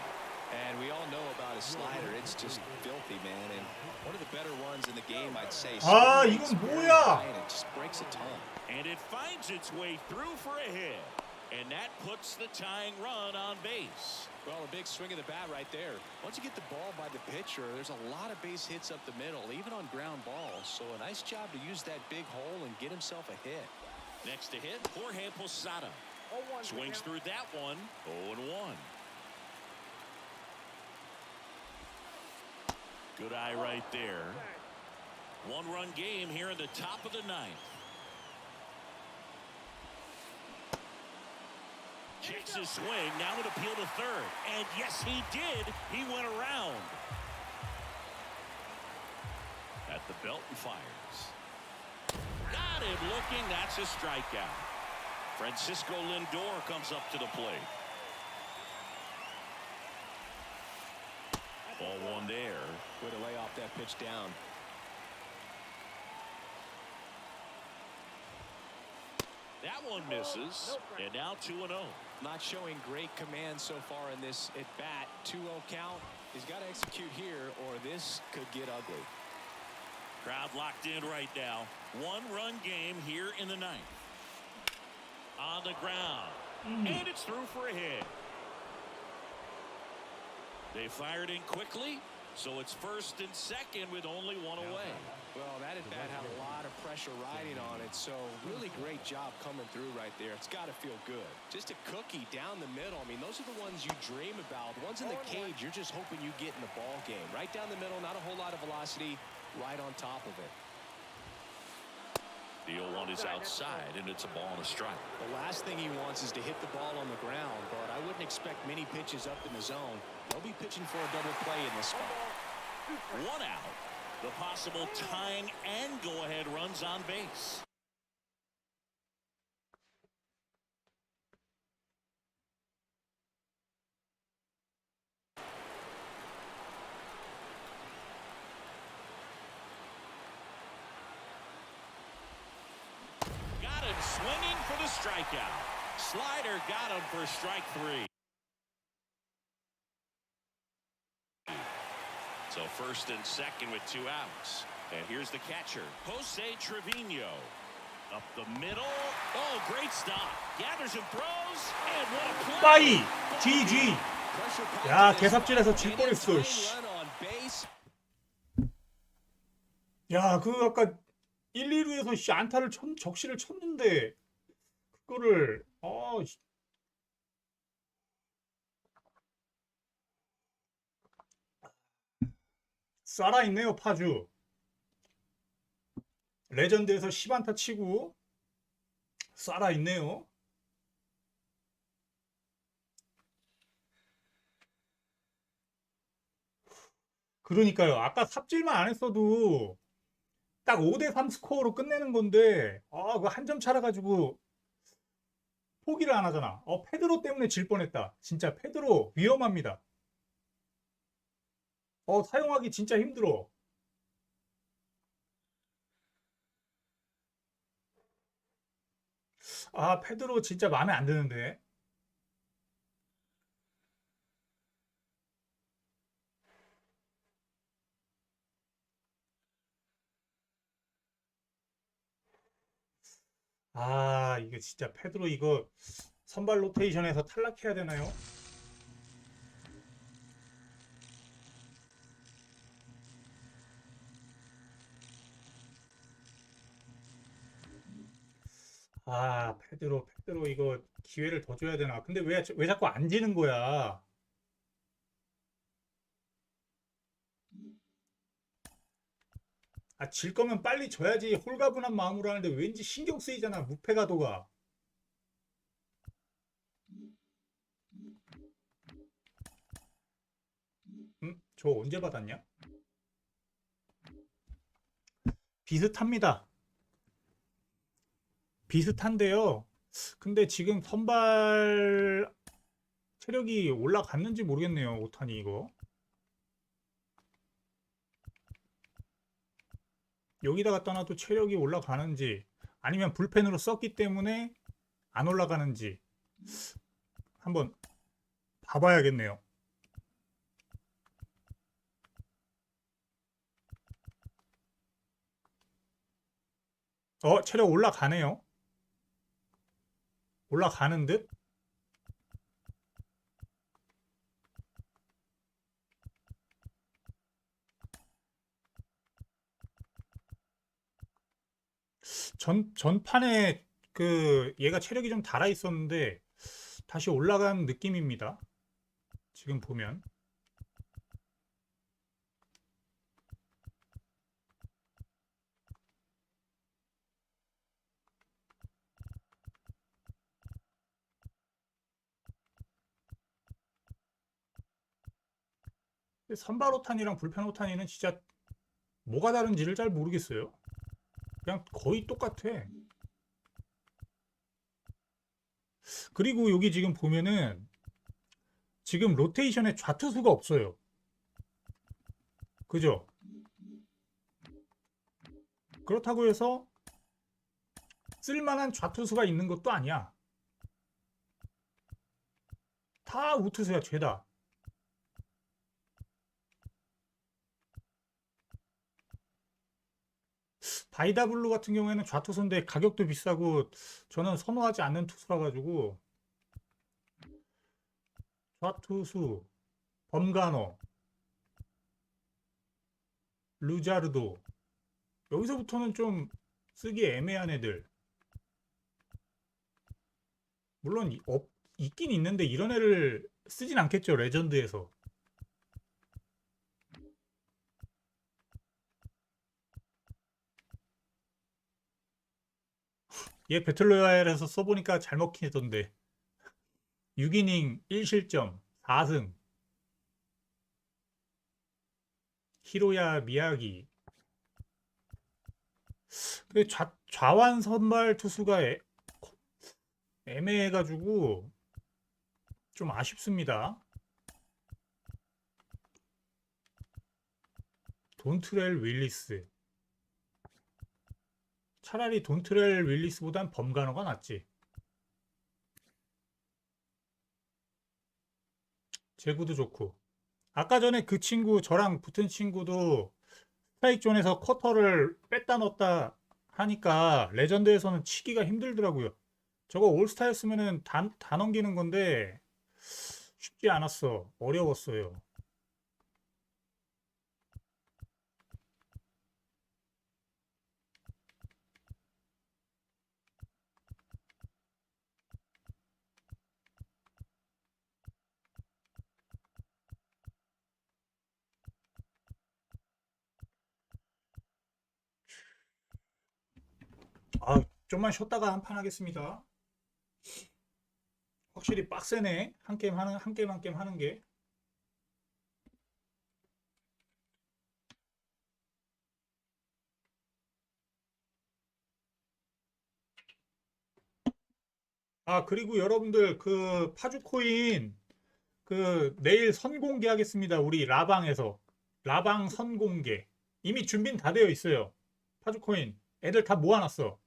And we all know about his slider. It's just filthy, man. And one of the better ones in the game, I'd say. 아, 이건 뭐야? And it just breaks a ton. And it finds its way through for a hit. And that puts the tying run on base. Well, a big swing of the bat right there. Once you get the ball by the pitcher, there's a lot of base hits up the middle, even on ground balls. So a nice job to use that big hole and get himself a hit. Next to hit, Jorge Posada. Swings through that one, 0-1. Good eye right there. 1-run game here in the top of the 9th. Checks his swing, now an appeal to third. And yes, he did. He went around. At the belt and fires. Got him looking, that's a strikeout. Francisco Lindor comes up to the plate. Ball 1 there. Way to lay off that pitch down. That one misses, and now 2-0. Not showing great command so far in this at bat. 2-0 count. He's got to execute here, or this could get ugly. Crowd locked in right now. 1-run game here in the 9th. On the ground, and it's through for a hit. They fired in quickly, so it's first and second with only 1 away. Well, that at bat had a lot of pressure riding on it, so really great job coming through right there. It's got to feel good. Just a cookie down the middle. I mean, those are the ones you dream about. The ones in the cage, you're just hoping you get in the ball game. Right down the middle, not a whole lot of velocity, right on top of it. The 0-1 is outside, and it's a ball and a strike. The last thing he wants is to hit the ball on the ground, but I wouldn't expect many pitches up in the zone. They'll be pitching for a double play in this spot. 1 out. The possible tying and go-ahead runs on base. Got him swinging for the strikeout. Slider got him for strike 3. So first and second with 2 outs. And here's the catcher, Jose Trevino. Up the middle. Oh, great stop. Gathers and throws. And what a play. 빠이 GG. 야, 개삽질해서 질 뻔했어. 씨. 야, 그 아까 1, 2루에서 씨 안타를 적시를 쳤는데 그거를 살아있네요, 파주. 레전드에서 10안타 치고 살아있네요. 그러니까요. 아까 삽질만 안 했어도 딱 5대3 스코어로 끝내는 건데 그거 한 점 차라 가지고 포기를 안 하잖아. 페드로 때문에 질 뻔했다. 진짜 페드로 위험합니다. 사용하기 진짜 힘들어. 페드로 진짜 마음에 안 드는데. 이거 진짜 페드로 이거 선발 로테이션에서 탈락해야 되나요? 페드로 이거 기회를 더 줘야 되나? 근데 왜 자꾸 안 지는 거야? 질 거면 빨리 져야지. 홀가분한 마음으로 하는데 왠지 신경 쓰이잖아. 무패가도가. 저 언제 받았냐? 비슷합니다. 비슷한데요. 근데 지금 선발 체력이 올라갔는지 모르겠네요. 오타니 이거. 여기다가 떠나도 체력이 올라가는지 아니면 불펜으로 썼기 때문에 안 올라가는지 한번 봐봐야겠네요. 체력 올라가네요. 올라가는 듯? 전판에 얘가 체력이 좀 달아 있었는데 다시 올라간 느낌입니다. 지금 보면. 선발 오타니랑 불펜 오타니는 진짜 뭐가 다른지를 잘 모르겠어요. 그냥 거의 똑같아. 그리고 여기 지금 보면은 지금 로테이션에 좌투수가 없어요. 그죠? 그렇다고 해서 쓸만한 좌투수가 있는 것도 아니야. 다 우투수야, 죄다. 바이다블루 같은 경우에는 좌투수인데 가격도 비싸고 저는 선호하지 않는 투수라 가지고 좌투수 범가노, 루자르도 여기서부터는 좀 쓰기 애매한 애들. 물론 있긴 있는데 이런 애를 쓰진 않겠죠, 레전드에서. 얘 배틀로얄에서 써보니까 잘 먹히던데. 6이닝 1실점 4승. 히로야 미야기. 좌완 선발 투수가 애매해가지고 좀 아쉽습니다. 돈트렐 윌리스. 차라리 돈트렐 윌리스보단 범가노가 낫지. 제구도 좋고. 아까 전에 그 친구, 저랑 붙은 친구도 스트라이크 존에서 커터를 뺐다 넣었다 하니까 레전드에서는 치기가 힘들더라고요. 저거 올스타였으면은 다 넘기는 건데 쉽지 않았어. 어려웠어요. 아, 좀만 쉬었다가 한 판 하겠습니다. 확실히 빡세네. 한 게임 한 게임 하는 게. 아, 그리고 여러분들 그 파주 코인 그 내일 선공개하겠습니다. 우리 라방에서. 라방 선공개. 이미 준비는 다 되어 있어요. 파주 코인. 애들 다 모아놨어.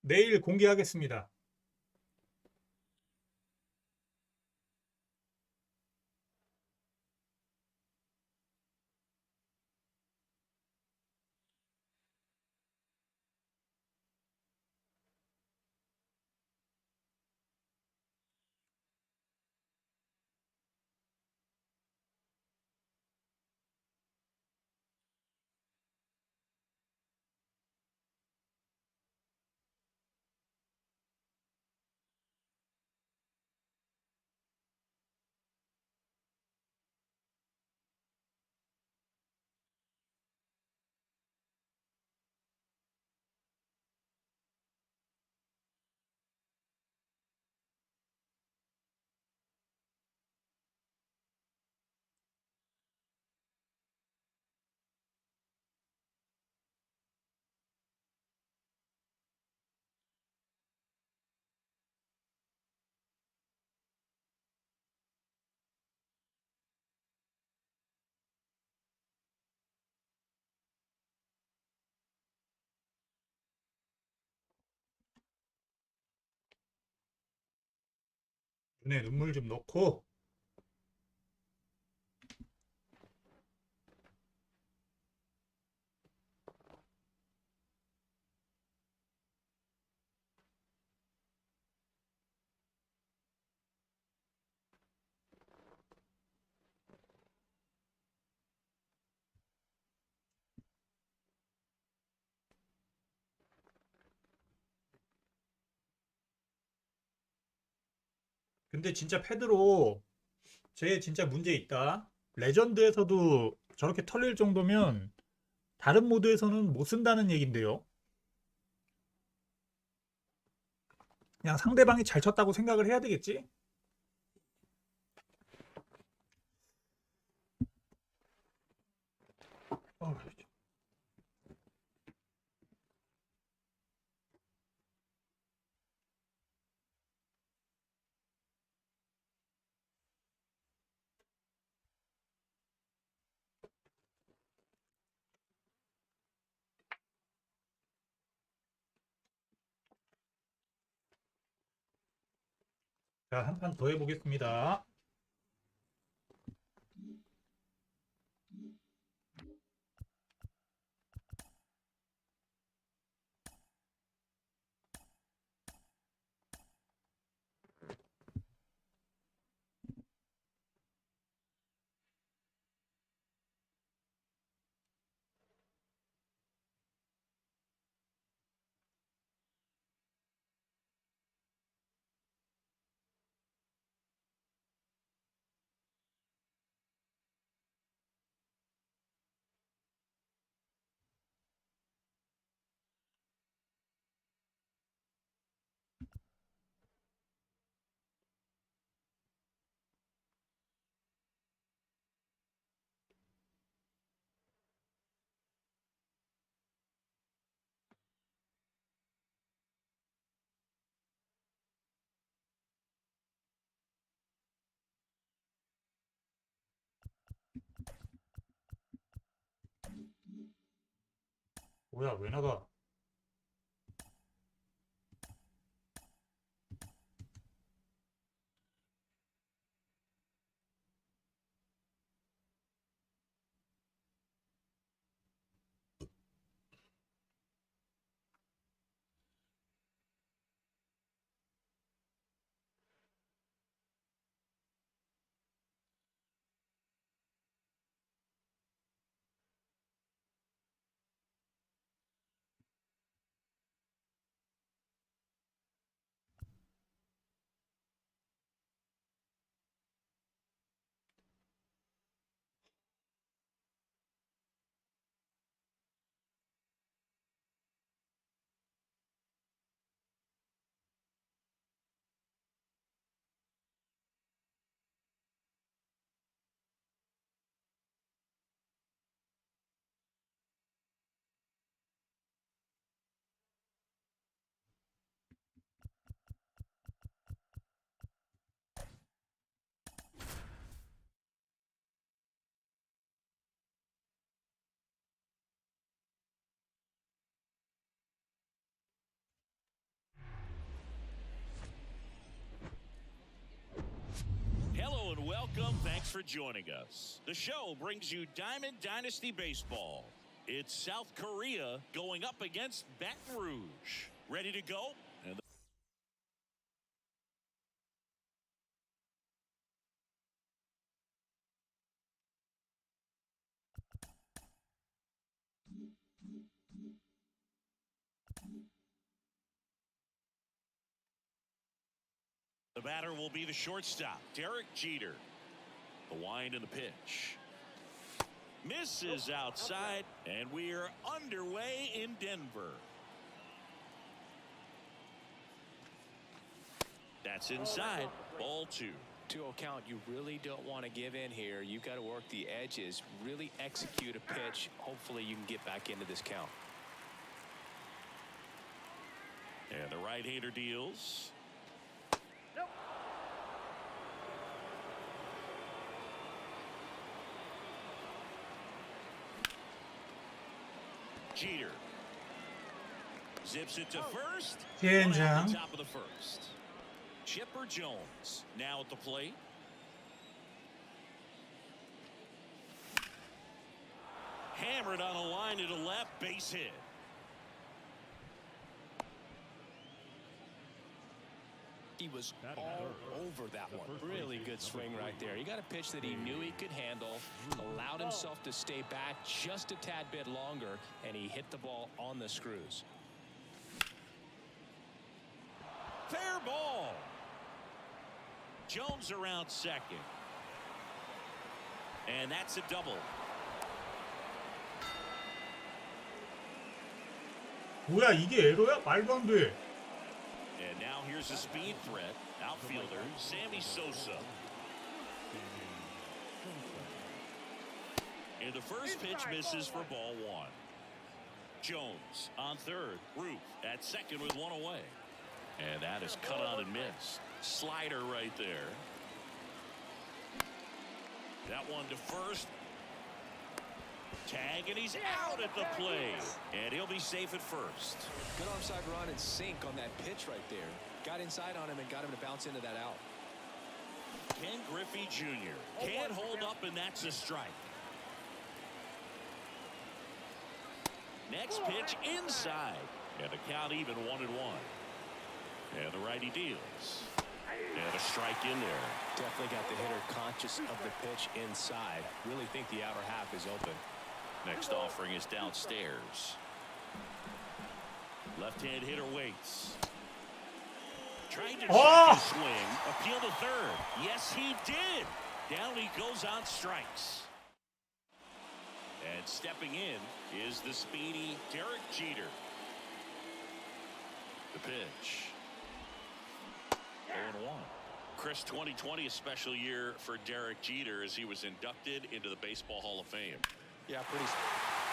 내일 공개하겠습니다. 눈에 눈물 좀 넣고. 근데 진짜 페드로 쟤 진짜 문제 있다. 레전드에서도 저렇게 털릴 정도면 다른 모드에서는 못 쓴다는 얘긴데요. 그냥 상대방이 잘 쳤다고 생각을 해야 되겠지? 어, 자, 한 판 더 해보겠습니다. 뭐야, 왜 나가? for joining us. The show brings you Diamond Dynasty Baseball. It's South Korea going up against Baton Rouge. Ready to go? And the batter will be the shortstop, Derek Jeter. The wind and the pitch. Misses outside, and we're underway in Denver. That's inside. Ball 2. 2-0 count. You really don't want to give in here. You've got to work the edges, really execute a pitch. Hopefully you can get back into this count. And the right-hander deals. Jeter zips it to first. One out the top of the first. Chipper Jones now at the plate. Hammered on a line to the left, base hit. He was all over that one. Really good swing right there. He got a pitch that he knew he could handle, allowed himself to stay back just a tad bit longer, and he hit the ball on the screws. Fair ball. Jones around second. And that's a double. 뭐야 이게 에러야? 말도 안 돼. And now here's a speed threat. Outfielder Sammy Sosa. And the first pitch misses for ball 1. Jones on third. Roof at second with one away. And that is cut on and missed. Slider right there. That one to first. Tag, and he's out at the plate. And he'll be safe at first. Good offside run and sink on that pitch right there. Got inside on him and got him to bounce into that out. Ken Griffey Jr. can't hold up, and that's a strike. Next pitch inside. And the count even 1-1. And the righty deals. And a strike in there. Definitely got the hitter conscious of the pitch inside. Really think the outer half is open. Next offering is downstairs. Left-hand hitter waits. Trying to swing. Appeal to third. Yes, he did. Down he goes on strikes. And stepping in is the speedy Derek Jeter. The pitch. 0-1. Chris, 2020 a special year for Derek Jeter as he was inducted into the Baseball Hall of Fame. Yeah, pretty.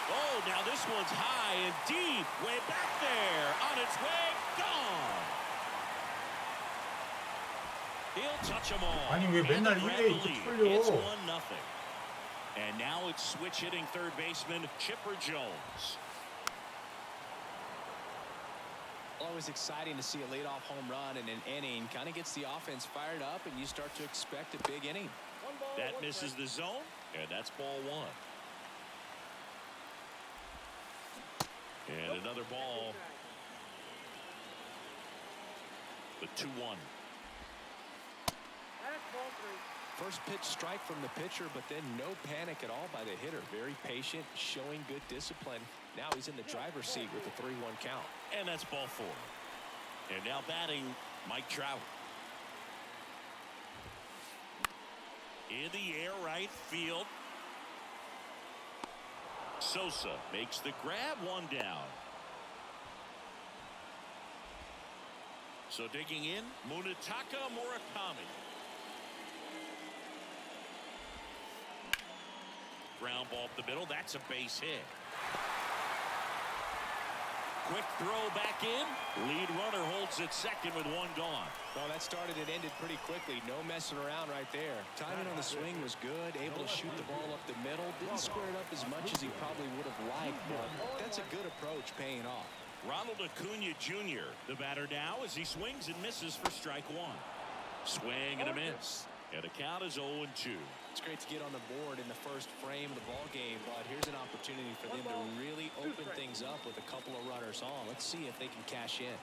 Oh, now this one's high and deep, way back there, on its way, gone. He'll touch them all. 아니 왜 맨날 이래 이렇게 털려? It's 1-0. And now it's switch hitting third baseman Chipper Jones. Always exciting to see a leadoff home run in an inning. Kind of gets the offense fired up, and you start to expect a big inning. That misses the zone, and that's ball 1. And another ball. The 2-1. First pitch strike from the pitcher, but then no panic at all by the hitter. Very patient, showing good discipline. Now he's in the driver's seat with the 3-1 count. And that's ball 4. And now batting Mike Trout. In the air right field. Sosa makes the grab, one down. So digging in, Munetaka Murakami. Ground ball up the middle. That's a base hit. Quick throw back in. Lead runner holds it second with one gone. Well, that started and ended pretty quickly. No messing around right there. Timing on the swing was good. Able to shoot the ball up the middle. Didn't square it up as much as he probably would have liked, but that's a good approach, paying off. Ronald Acuna Jr. the batter now as he swings and misses for strike 1. Swing and a miss. And the count is 0-2. It's great to get on the board in the first frame of the ball game, but here's an opportunity for them to really open things up with a couple of runners on. Let's see if they can cash in.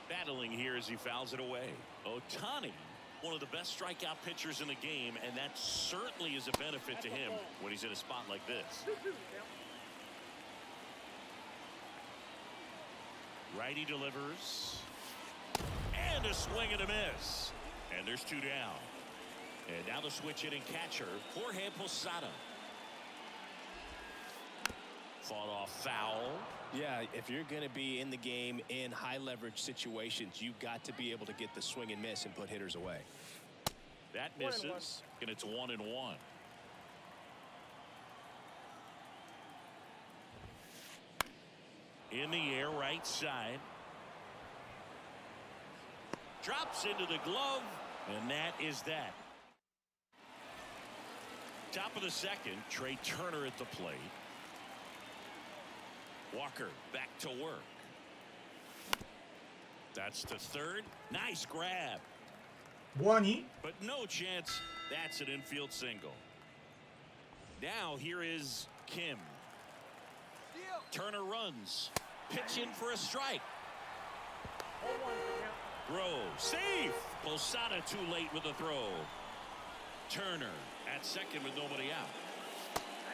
Battling here as he fouls it away. Ohtani, one of the best strikeout pitchers in the game, and that certainly is a benefit to him when he's in a spot like this. Righty delivers. And a swing and a miss. And there's 2 down. And now the switch hitting catcher, Jorge Posada. Fought off foul. Yeah, if you're going to be in the game in high leverage situations, you've got to be able to get the swing and miss and put hitters away. That misses, and it's 1-1. In the air, right side. Drops into the glove, and that is that. Top of the second, Trey Turner at the plate. Walker back to work. That's to third. Nice grab. 뭐하니? But no chance. That's an infield single. Now here is Kim. Turner runs. Pitch in for a strike. Throw. Safe. Posada too late with the throw. Turner at second with nobody out.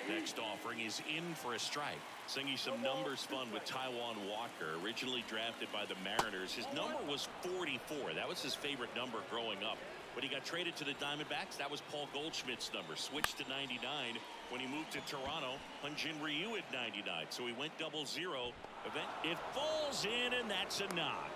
Next offering is in for a strike. Singing some numbers fun with Taijuan Walker, originally drafted by the Mariners. His number was 44. That was his favorite number growing up. When he got traded to the Diamondbacks, that was Paul Goldschmidt's number. Switched to 99. When he moved to Toronto, Hyun-Jin Ryu at 99. So he went 0-0. It falls in, and that's a knock.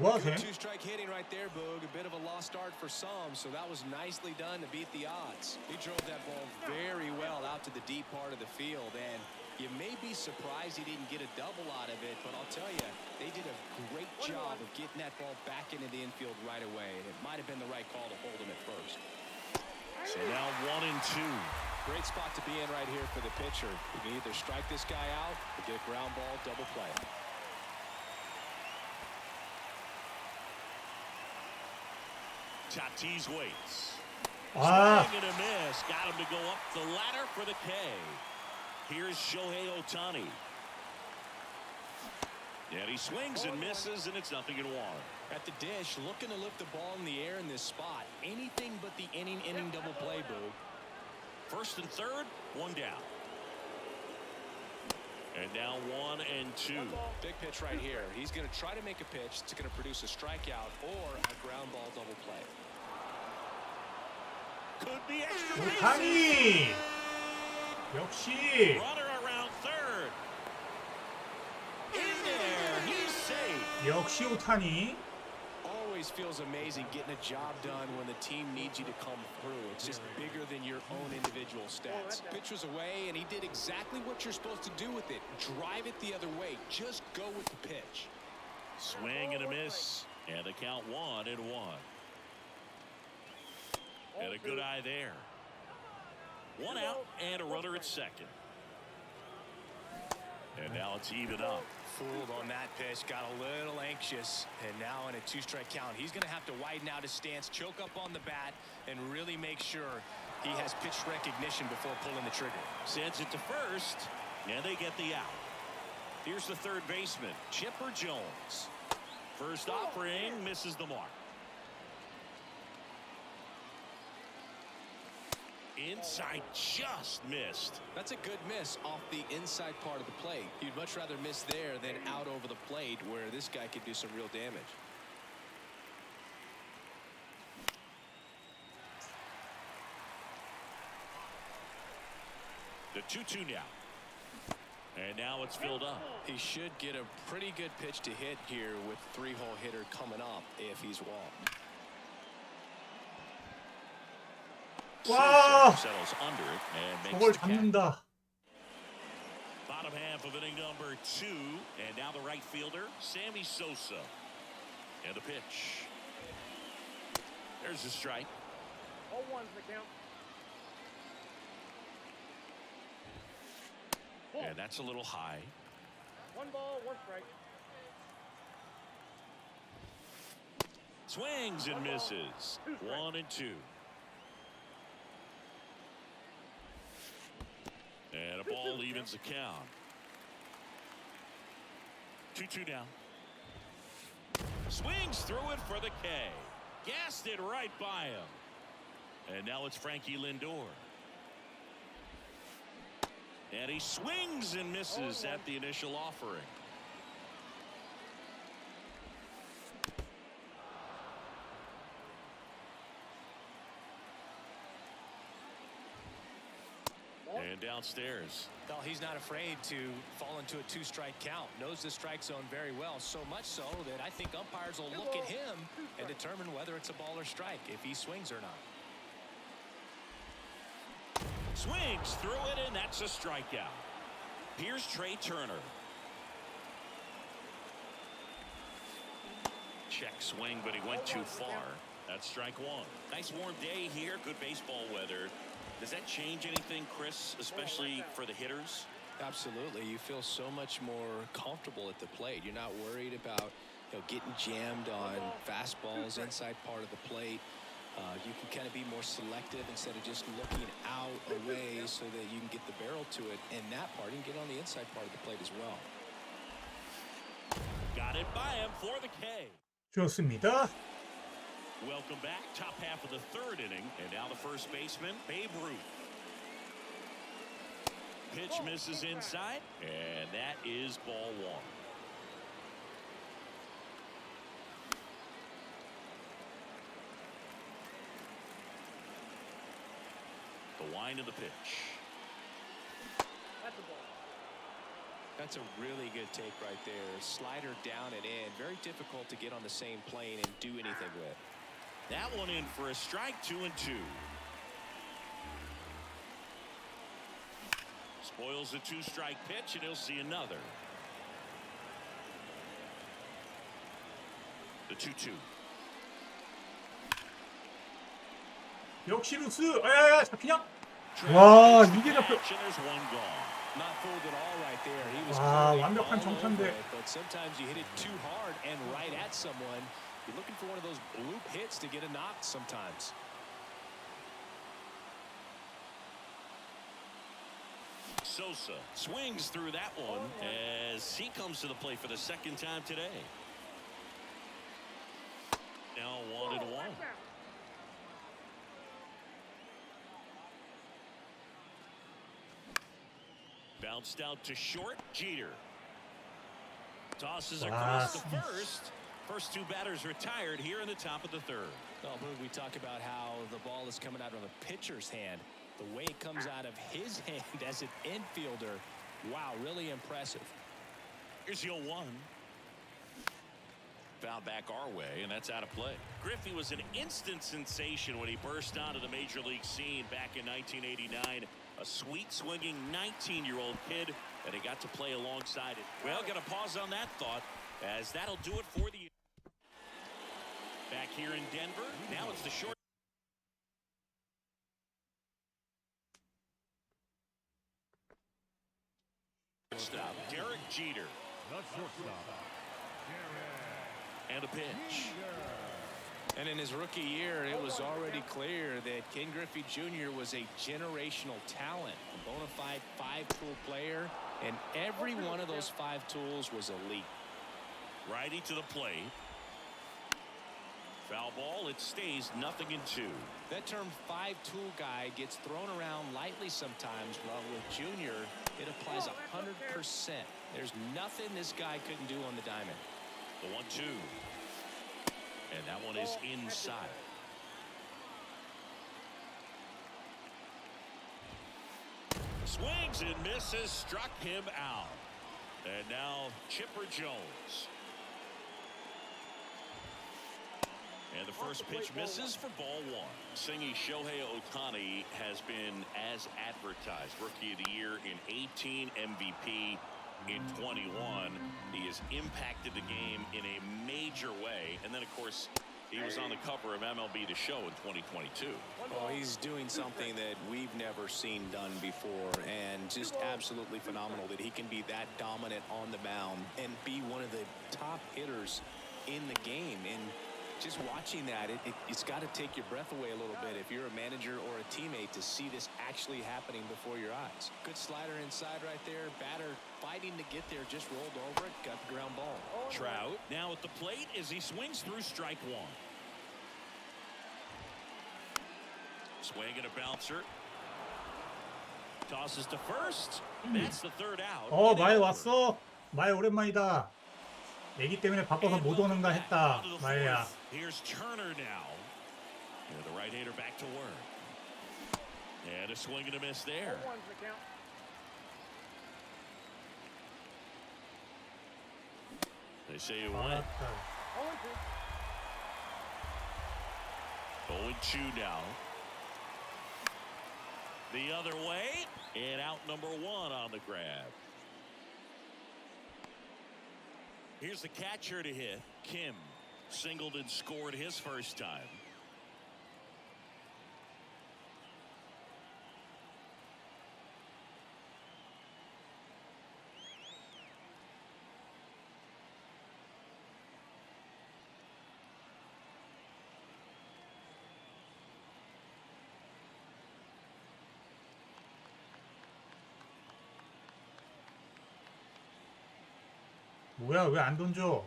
뭐하세요? 2-strike hitting right there, Boog. A bit of a lost start for some, so that was nicely done to beat the odds. He drove that ball very well out to the deep part of the field, and you may be surprised he didn't get a double out of it, but I'll tell you, they did a great job of getting that ball back into the infield right away, and it might have been the right call to hold him at first. So now 1-2. Great spot to be in right here for the pitcher. You can either strike this guy out or get a ground ball double play. Tatis waits. 아, Swing and a miss. Got him to go up the ladder for the K. Here's Shohei Ohtani. And he swings and misses, and it's 0-1. At the dish, looking to lift the ball in the air in this spot. Anything but the inning double play, Boo. First and third, 1 down. And now 1-2. Big pitch right here. He's going to try to make a pitch that's going to produce a strikeout or a ground ball double play. Could be extra 오타니! bases. 역시! Runner around third. In there. He's safe. 역시 오타니! Always feels amazing getting a job done when the team needs you to come through. It's just bigger than your own individual stats. Pitch was away, and he did exactly what you're supposed to do with it. Drive it the other way. Just go with the pitch. Swing and a miss. And the count 1-1. And a good eye there. 1 out and a runner at second. And now it's even up. Fooled on that pitch, got a little anxious, and now in a 2-strike count, he's going to have to widen out his stance, choke up on the bat, and really make sure he has pitch recognition before pulling the trigger. Sends it to first, and they get the out. Here's the third baseman, Chipper Jones. First offering misses the mark. Inside just missed. That's a good miss off the inside part of the plate. You'd much rather miss there than out over the plate where this guy could do some real damage. The 2-2 now. And now it's filled up. He should get a pretty good pitch to hit here with 3-hole hitter coming up if he's walked. 와! Settles under it and makes 저걸 the catch. 잡는다. Bottom half of inning number 2, and now the right fielder, Sammy Sosa. And the pitch. There's a strike. 0-1's the count. And that's a little high. 1 ball, 1 strike. Swings and misses. 1-2. And a ball evens the count. 2-2 down. Swings through it for the K. Gassed it right by him. And now it's Frankie Lindor. And he swings and misses at the initial offering. And downstairs. Well, he's not afraid to fall into a 2-strike count. Knows the strike zone very well. So much so that I think umpires will look at him and determine whether it's a ball or strike, if he swings or not. Swings through it, and that's a strikeout. Here's Trey Turner. Check swing, but he went too far. That's strike one. Nice warm day here. Good baseball weather. Does that change anything, Chris, especially for the hitters? Absolutely. You feel so much more comfortable at the plate. You're not worried about getting jammed on fastballs inside part of the plate. You can kind of be more selective instead of just looking out away so that you can get the barrel to it. And that part, you can get on the inside part of the plate as well. Got it by him for the K. 좋습니다. Welcome back. Top half of the third inning. And now the first baseman, Babe Ruth. Pitch misses inside. And that is ball one. The wind of the pitch. That's a ball. That's a really good take right there. Slider down and in. Very difficult to get on the same plane and do anything with. That one in for a strike. 2-2. Spoils the 2-strike pitch, and he'll see another. The 2-2. 역시 루스. 아야야 잡히냐? 와 이게 잡혀. And there's one gone. Not fooled at all right there. He was 와, clearly 완벽한 all 정타인데. over it, but sometimes you hit it too hard and right at someone. You're looking for one of those bloop hits to get a knock sometimes. Sosa swings through that one as he comes to the plate for the second time today. Now 1-1. Bounced out to short. Jeter tosses across the first. First two batters retired here in the top of the third. Well, we talk about how the ball is coming out of a pitcher's hand. The way it comes out of his hand as an infielder. Wow, really impressive. Here's the 0-1. Foul back our way, and that's out of play. Griffey was an instant sensation when he burst onto the major league scene back in 1989. A sweet swinging 19-year-old kid, and he got to play alongside it. Well, got to pause on that thought, as that'll do it for the back here in Denver. Now it's the short. Stop. Derek Jeter. The shortstop. And a pitch. And in his rookie year, it was already clear that Ken Griffey Jr. was a generational talent, a bona fide five-tool player, and every one of those five tools was elite. Righty to the plate. Foul ball. It stays 0-2. That term five-tool guy gets thrown around lightly sometimes, while with Jr., it applies 100%. There's nothing this guy couldn't do on the diamond. The 1-2. And that one is inside. Swings and misses, struck him out. And now Chipper Jones. And the first pitch misses for ball one. Singy Shohei Ohtani has been as advertised. Rookie of the Year in 18, MVP in 21. He has impacted the game in a major way. And then, of course, he was on the cover of MLB The Show in 2022. Oh, he's doing something that we've never seen done before, and just absolutely phenomenal that he can be that dominant on the mound and be one of the top hitters in the game. And Just watching that, it's got to take your breath away a little bit if you're a manager or a teammate to see this actually happening before your eyes. Good slider inside right there. Batter fighting to get there, just rolled over it, got the ground ball. Trout now at the plate as he swings through strike one. Swing and a bouncer. Tosses to first. That's the third out. 마에 왔어. 마에 오랜만이다. 애기 때문에 바빠서 못 오는가 했다. 마에야. Here's Turner now. And the right-hander back to work. And a swing and a miss there. 0-1's the count. They say it went. 0-2. 0-2 now. The other way. And out number one on the grab. Here's the catcher to hit. Kim singled and scored his first time. 뭐야, 왜 안 던져?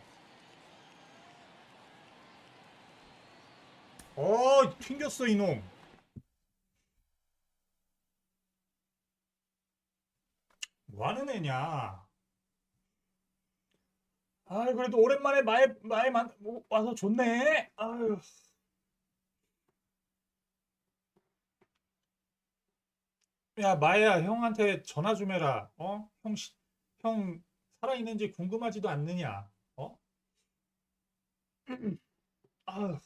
튕겼어, 이놈. 뭐 하는 애냐? 그래도 오랜만에 마에 와서 좋네. 아유. 야, 마야, 형한테 전화 좀 해라. 형 살아있는지 궁금하지도 않느냐? 아유.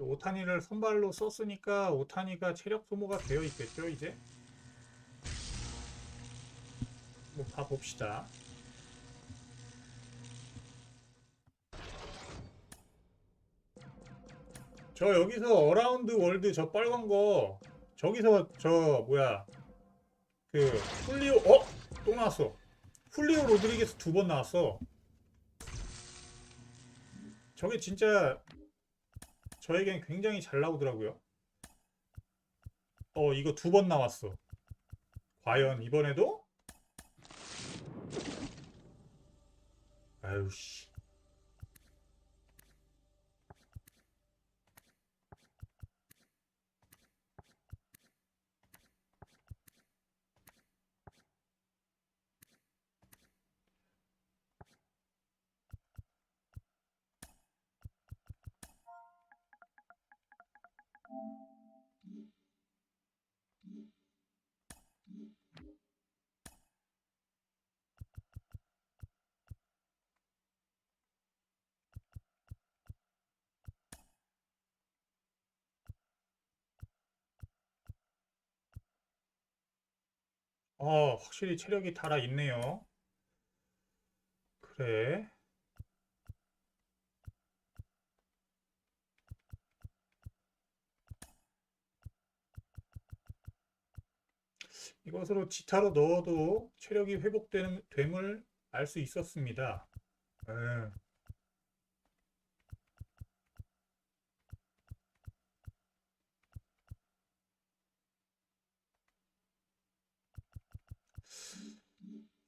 오타니를 선발로 썼으니까 오타니가 체력 소모가 되어 있겠죠, 이제? 뭐 봐봅시다. 저 여기서 어라운드 월드 저 빨간 거 저기서 저 뭐야 그 훌리오 또 나왔어. 훌리오 로드리게스 2번 나왔어. 저게 진짜 저에겐 굉장히 잘 나오더라고요. 이거 2번 나왔어. 과연 이번에도? 아유 씨. 확실히 체력이 달아 있네요. 그래. 이것으로 지타로 넣어도 체력이 회복됨을 알 수 있었습니다.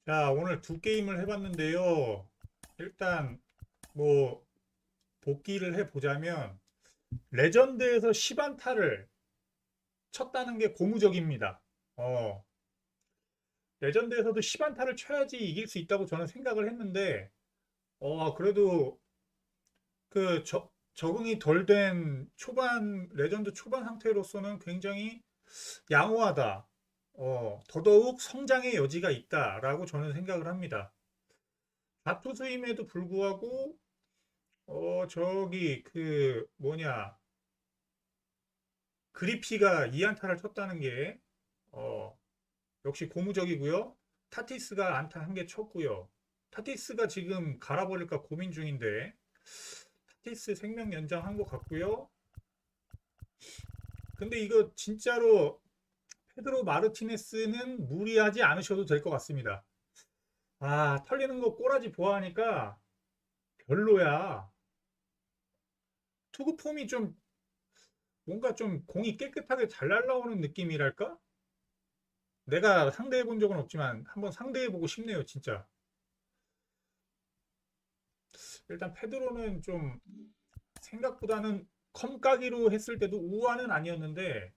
자, 오늘 2게임을 해봤는데요. 일단 뭐 복귀를 해보자면 레전드에서 10안타를 쳤다는 게 고무적입니다. 레전드에서도 10안타를 쳐야지 이길 수 있다고 저는 생각을 했는데 그래도 그 적응이 덜 된 레전드 초반 상태로서는 굉장히 양호하다. 더더욱 성장의 여지가 있다라고 저는 생각을 합니다. 좌투수임에도 불구하고 저기 그 뭐냐 그리피가 2안타를 쳤다는 게 역시 고무적이고요. 타티스가 안타 1개 쳤고요. 타티스가 지금 갈아버릴까 고민 중인데 타티스 생명 연장한 것 같고요. 근데 이거 진짜로 페드로 마르티네스는 무리하지 않으셔도 될 것 같습니다. 아, 털리는 거 꼬라지 보아하니까 별로야. 투구 폼이 좀 뭔가 좀 공이 깨끗하게 잘 날라오는 느낌이랄까? 내가 상대해 본 적은 없지만 한번 상대해 보고 싶네요, 진짜. 일단 페드로는 좀 생각보다는 컴까기로 했을 때도 우아는 아니었는데,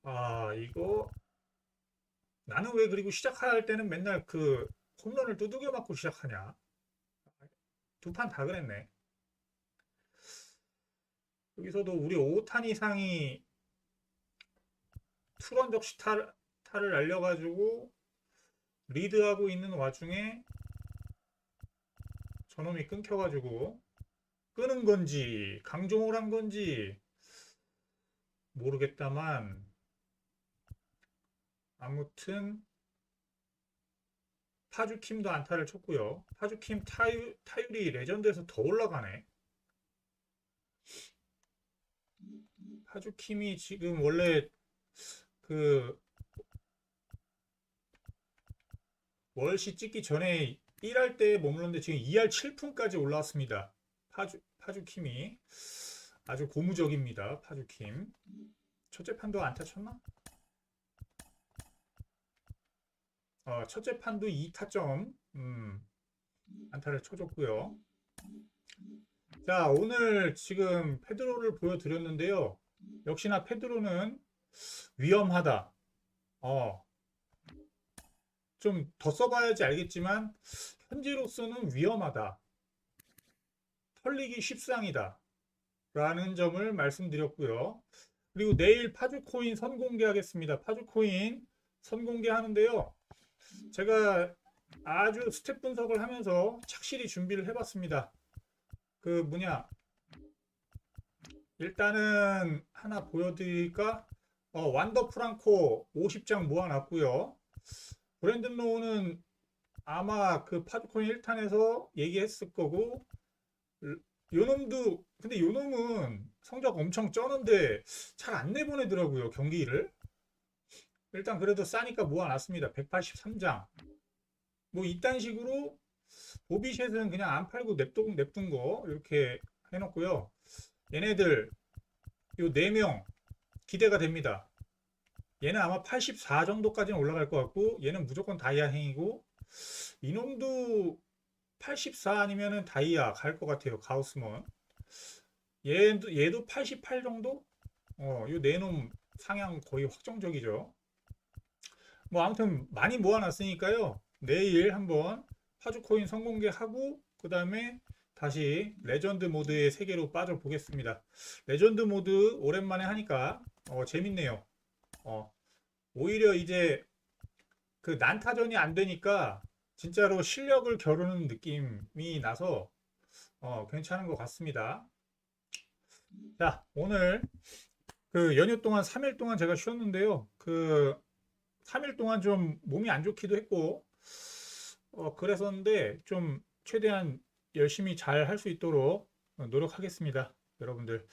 아, 이거 나는 왜 그리고 시작할 때는 맨날 그 홈런을 두들겨 맞고 시작하냐? 두 판 다 그랬네. 여기서도 우리 오타니 상이 투런 적시타를 날려가지고 리드하고 있는 와중에 저놈이 끊겨가지고 끄는 건지 강종을 한 건지 모르겠다만 아무튼 파주킴도 안타를 쳤고요. 파주킴 타율이 레전드에서 더 올라가네. 파주킴이 지금 원래 그 월시 찍기 전에 1할 때 머물렀는데 지금 2할 7푼까지 올라왔습니다. 파주킴이 아주 고무적입니다. 파주킴. 첫째 판도 안타 쳤나? 첫째 판도 2타점 안타를 쳐줬고요. 자, 오늘 지금 페드로를 보여드렸는데요. 역시나 페드로는 위험하다. 좀 더 써봐야지 알겠지만 현재로서는 위험하다. 털리기 쉽상이다. 라는 점을 말씀드렸고요. 그리고 내일 파주코인 선공개하겠습니다. 파주코인 선공개하는데요. 제가 아주 스텝 분석을 하면서 착실히 준비를 해봤습니다. 그 뭐냐, 일단은 하나 보여드릴까? 완더 프랑코 50장 모아놨고요. 브랜든 로우는 아마 그 파주코인 1탄에서 얘기했을 거고, 요놈도, 근데 요놈은 성적 엄청 쩌는데 잘 안 내보내더라고요, 경기를. 일단 그래도 싸니까 모아놨습니다. 183장. 뭐 이딴 식으로 보비셋은 그냥 안 팔고 냅둔 거 이렇게 해놓고요. 얘네들 요 4명 기대가 됩니다. 얘는 아마 84 정도까지는 올라갈 것 같고, 얘는 무조건 다이아 행이고, 이놈도 84 아니면은 다이아 갈 것 같아요. 가우스먼. 얘도 88 정도? 요 4놈 상향 거의 확정적이죠. 뭐 아무튼 많이 모아놨으니까요. 내일 한번 파주코인 선공개하고 그 다음에 다시 레전드 모드의 세계로 빠져보겠습니다. 레전드 모드 오랜만에 하니까 재밌네요. 오히려 이제 그 난타전이 안 되니까 진짜로 실력을 겨루는 느낌이 나서 괜찮은 것 같습니다. 자, 오늘 그 연휴 동안 3일 동안 제가 쉬었는데요. 그 3일 동안 좀 몸이 안 좋기도 했고 그랬었는데 좀 최대한 열심히 잘 할 수 있도록 노력하겠습니다. 여러분들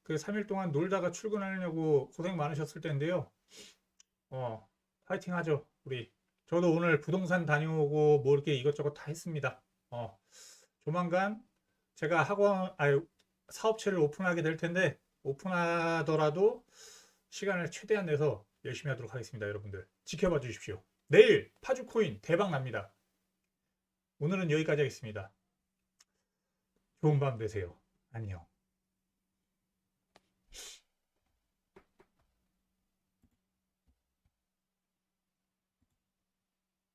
그 3일 동안 놀다가 출근하려고 고생 많으셨을 텐데요. 파이팅 하죠. 우리 저도 오늘 부동산 다녀오고 뭐 이렇게 이것저것 다 했습니다. 조만간 제가 사업체를 오픈하게 될 텐데 오픈하더라도 시간을 최대한 내서 열심히 하도록 하겠습니다. 여러분들 지켜봐 주십시오. 내일 파주코인 대박 납니다. 오늘은 여기까지 하겠습니다. 좋은 밤 되세요. 안녕.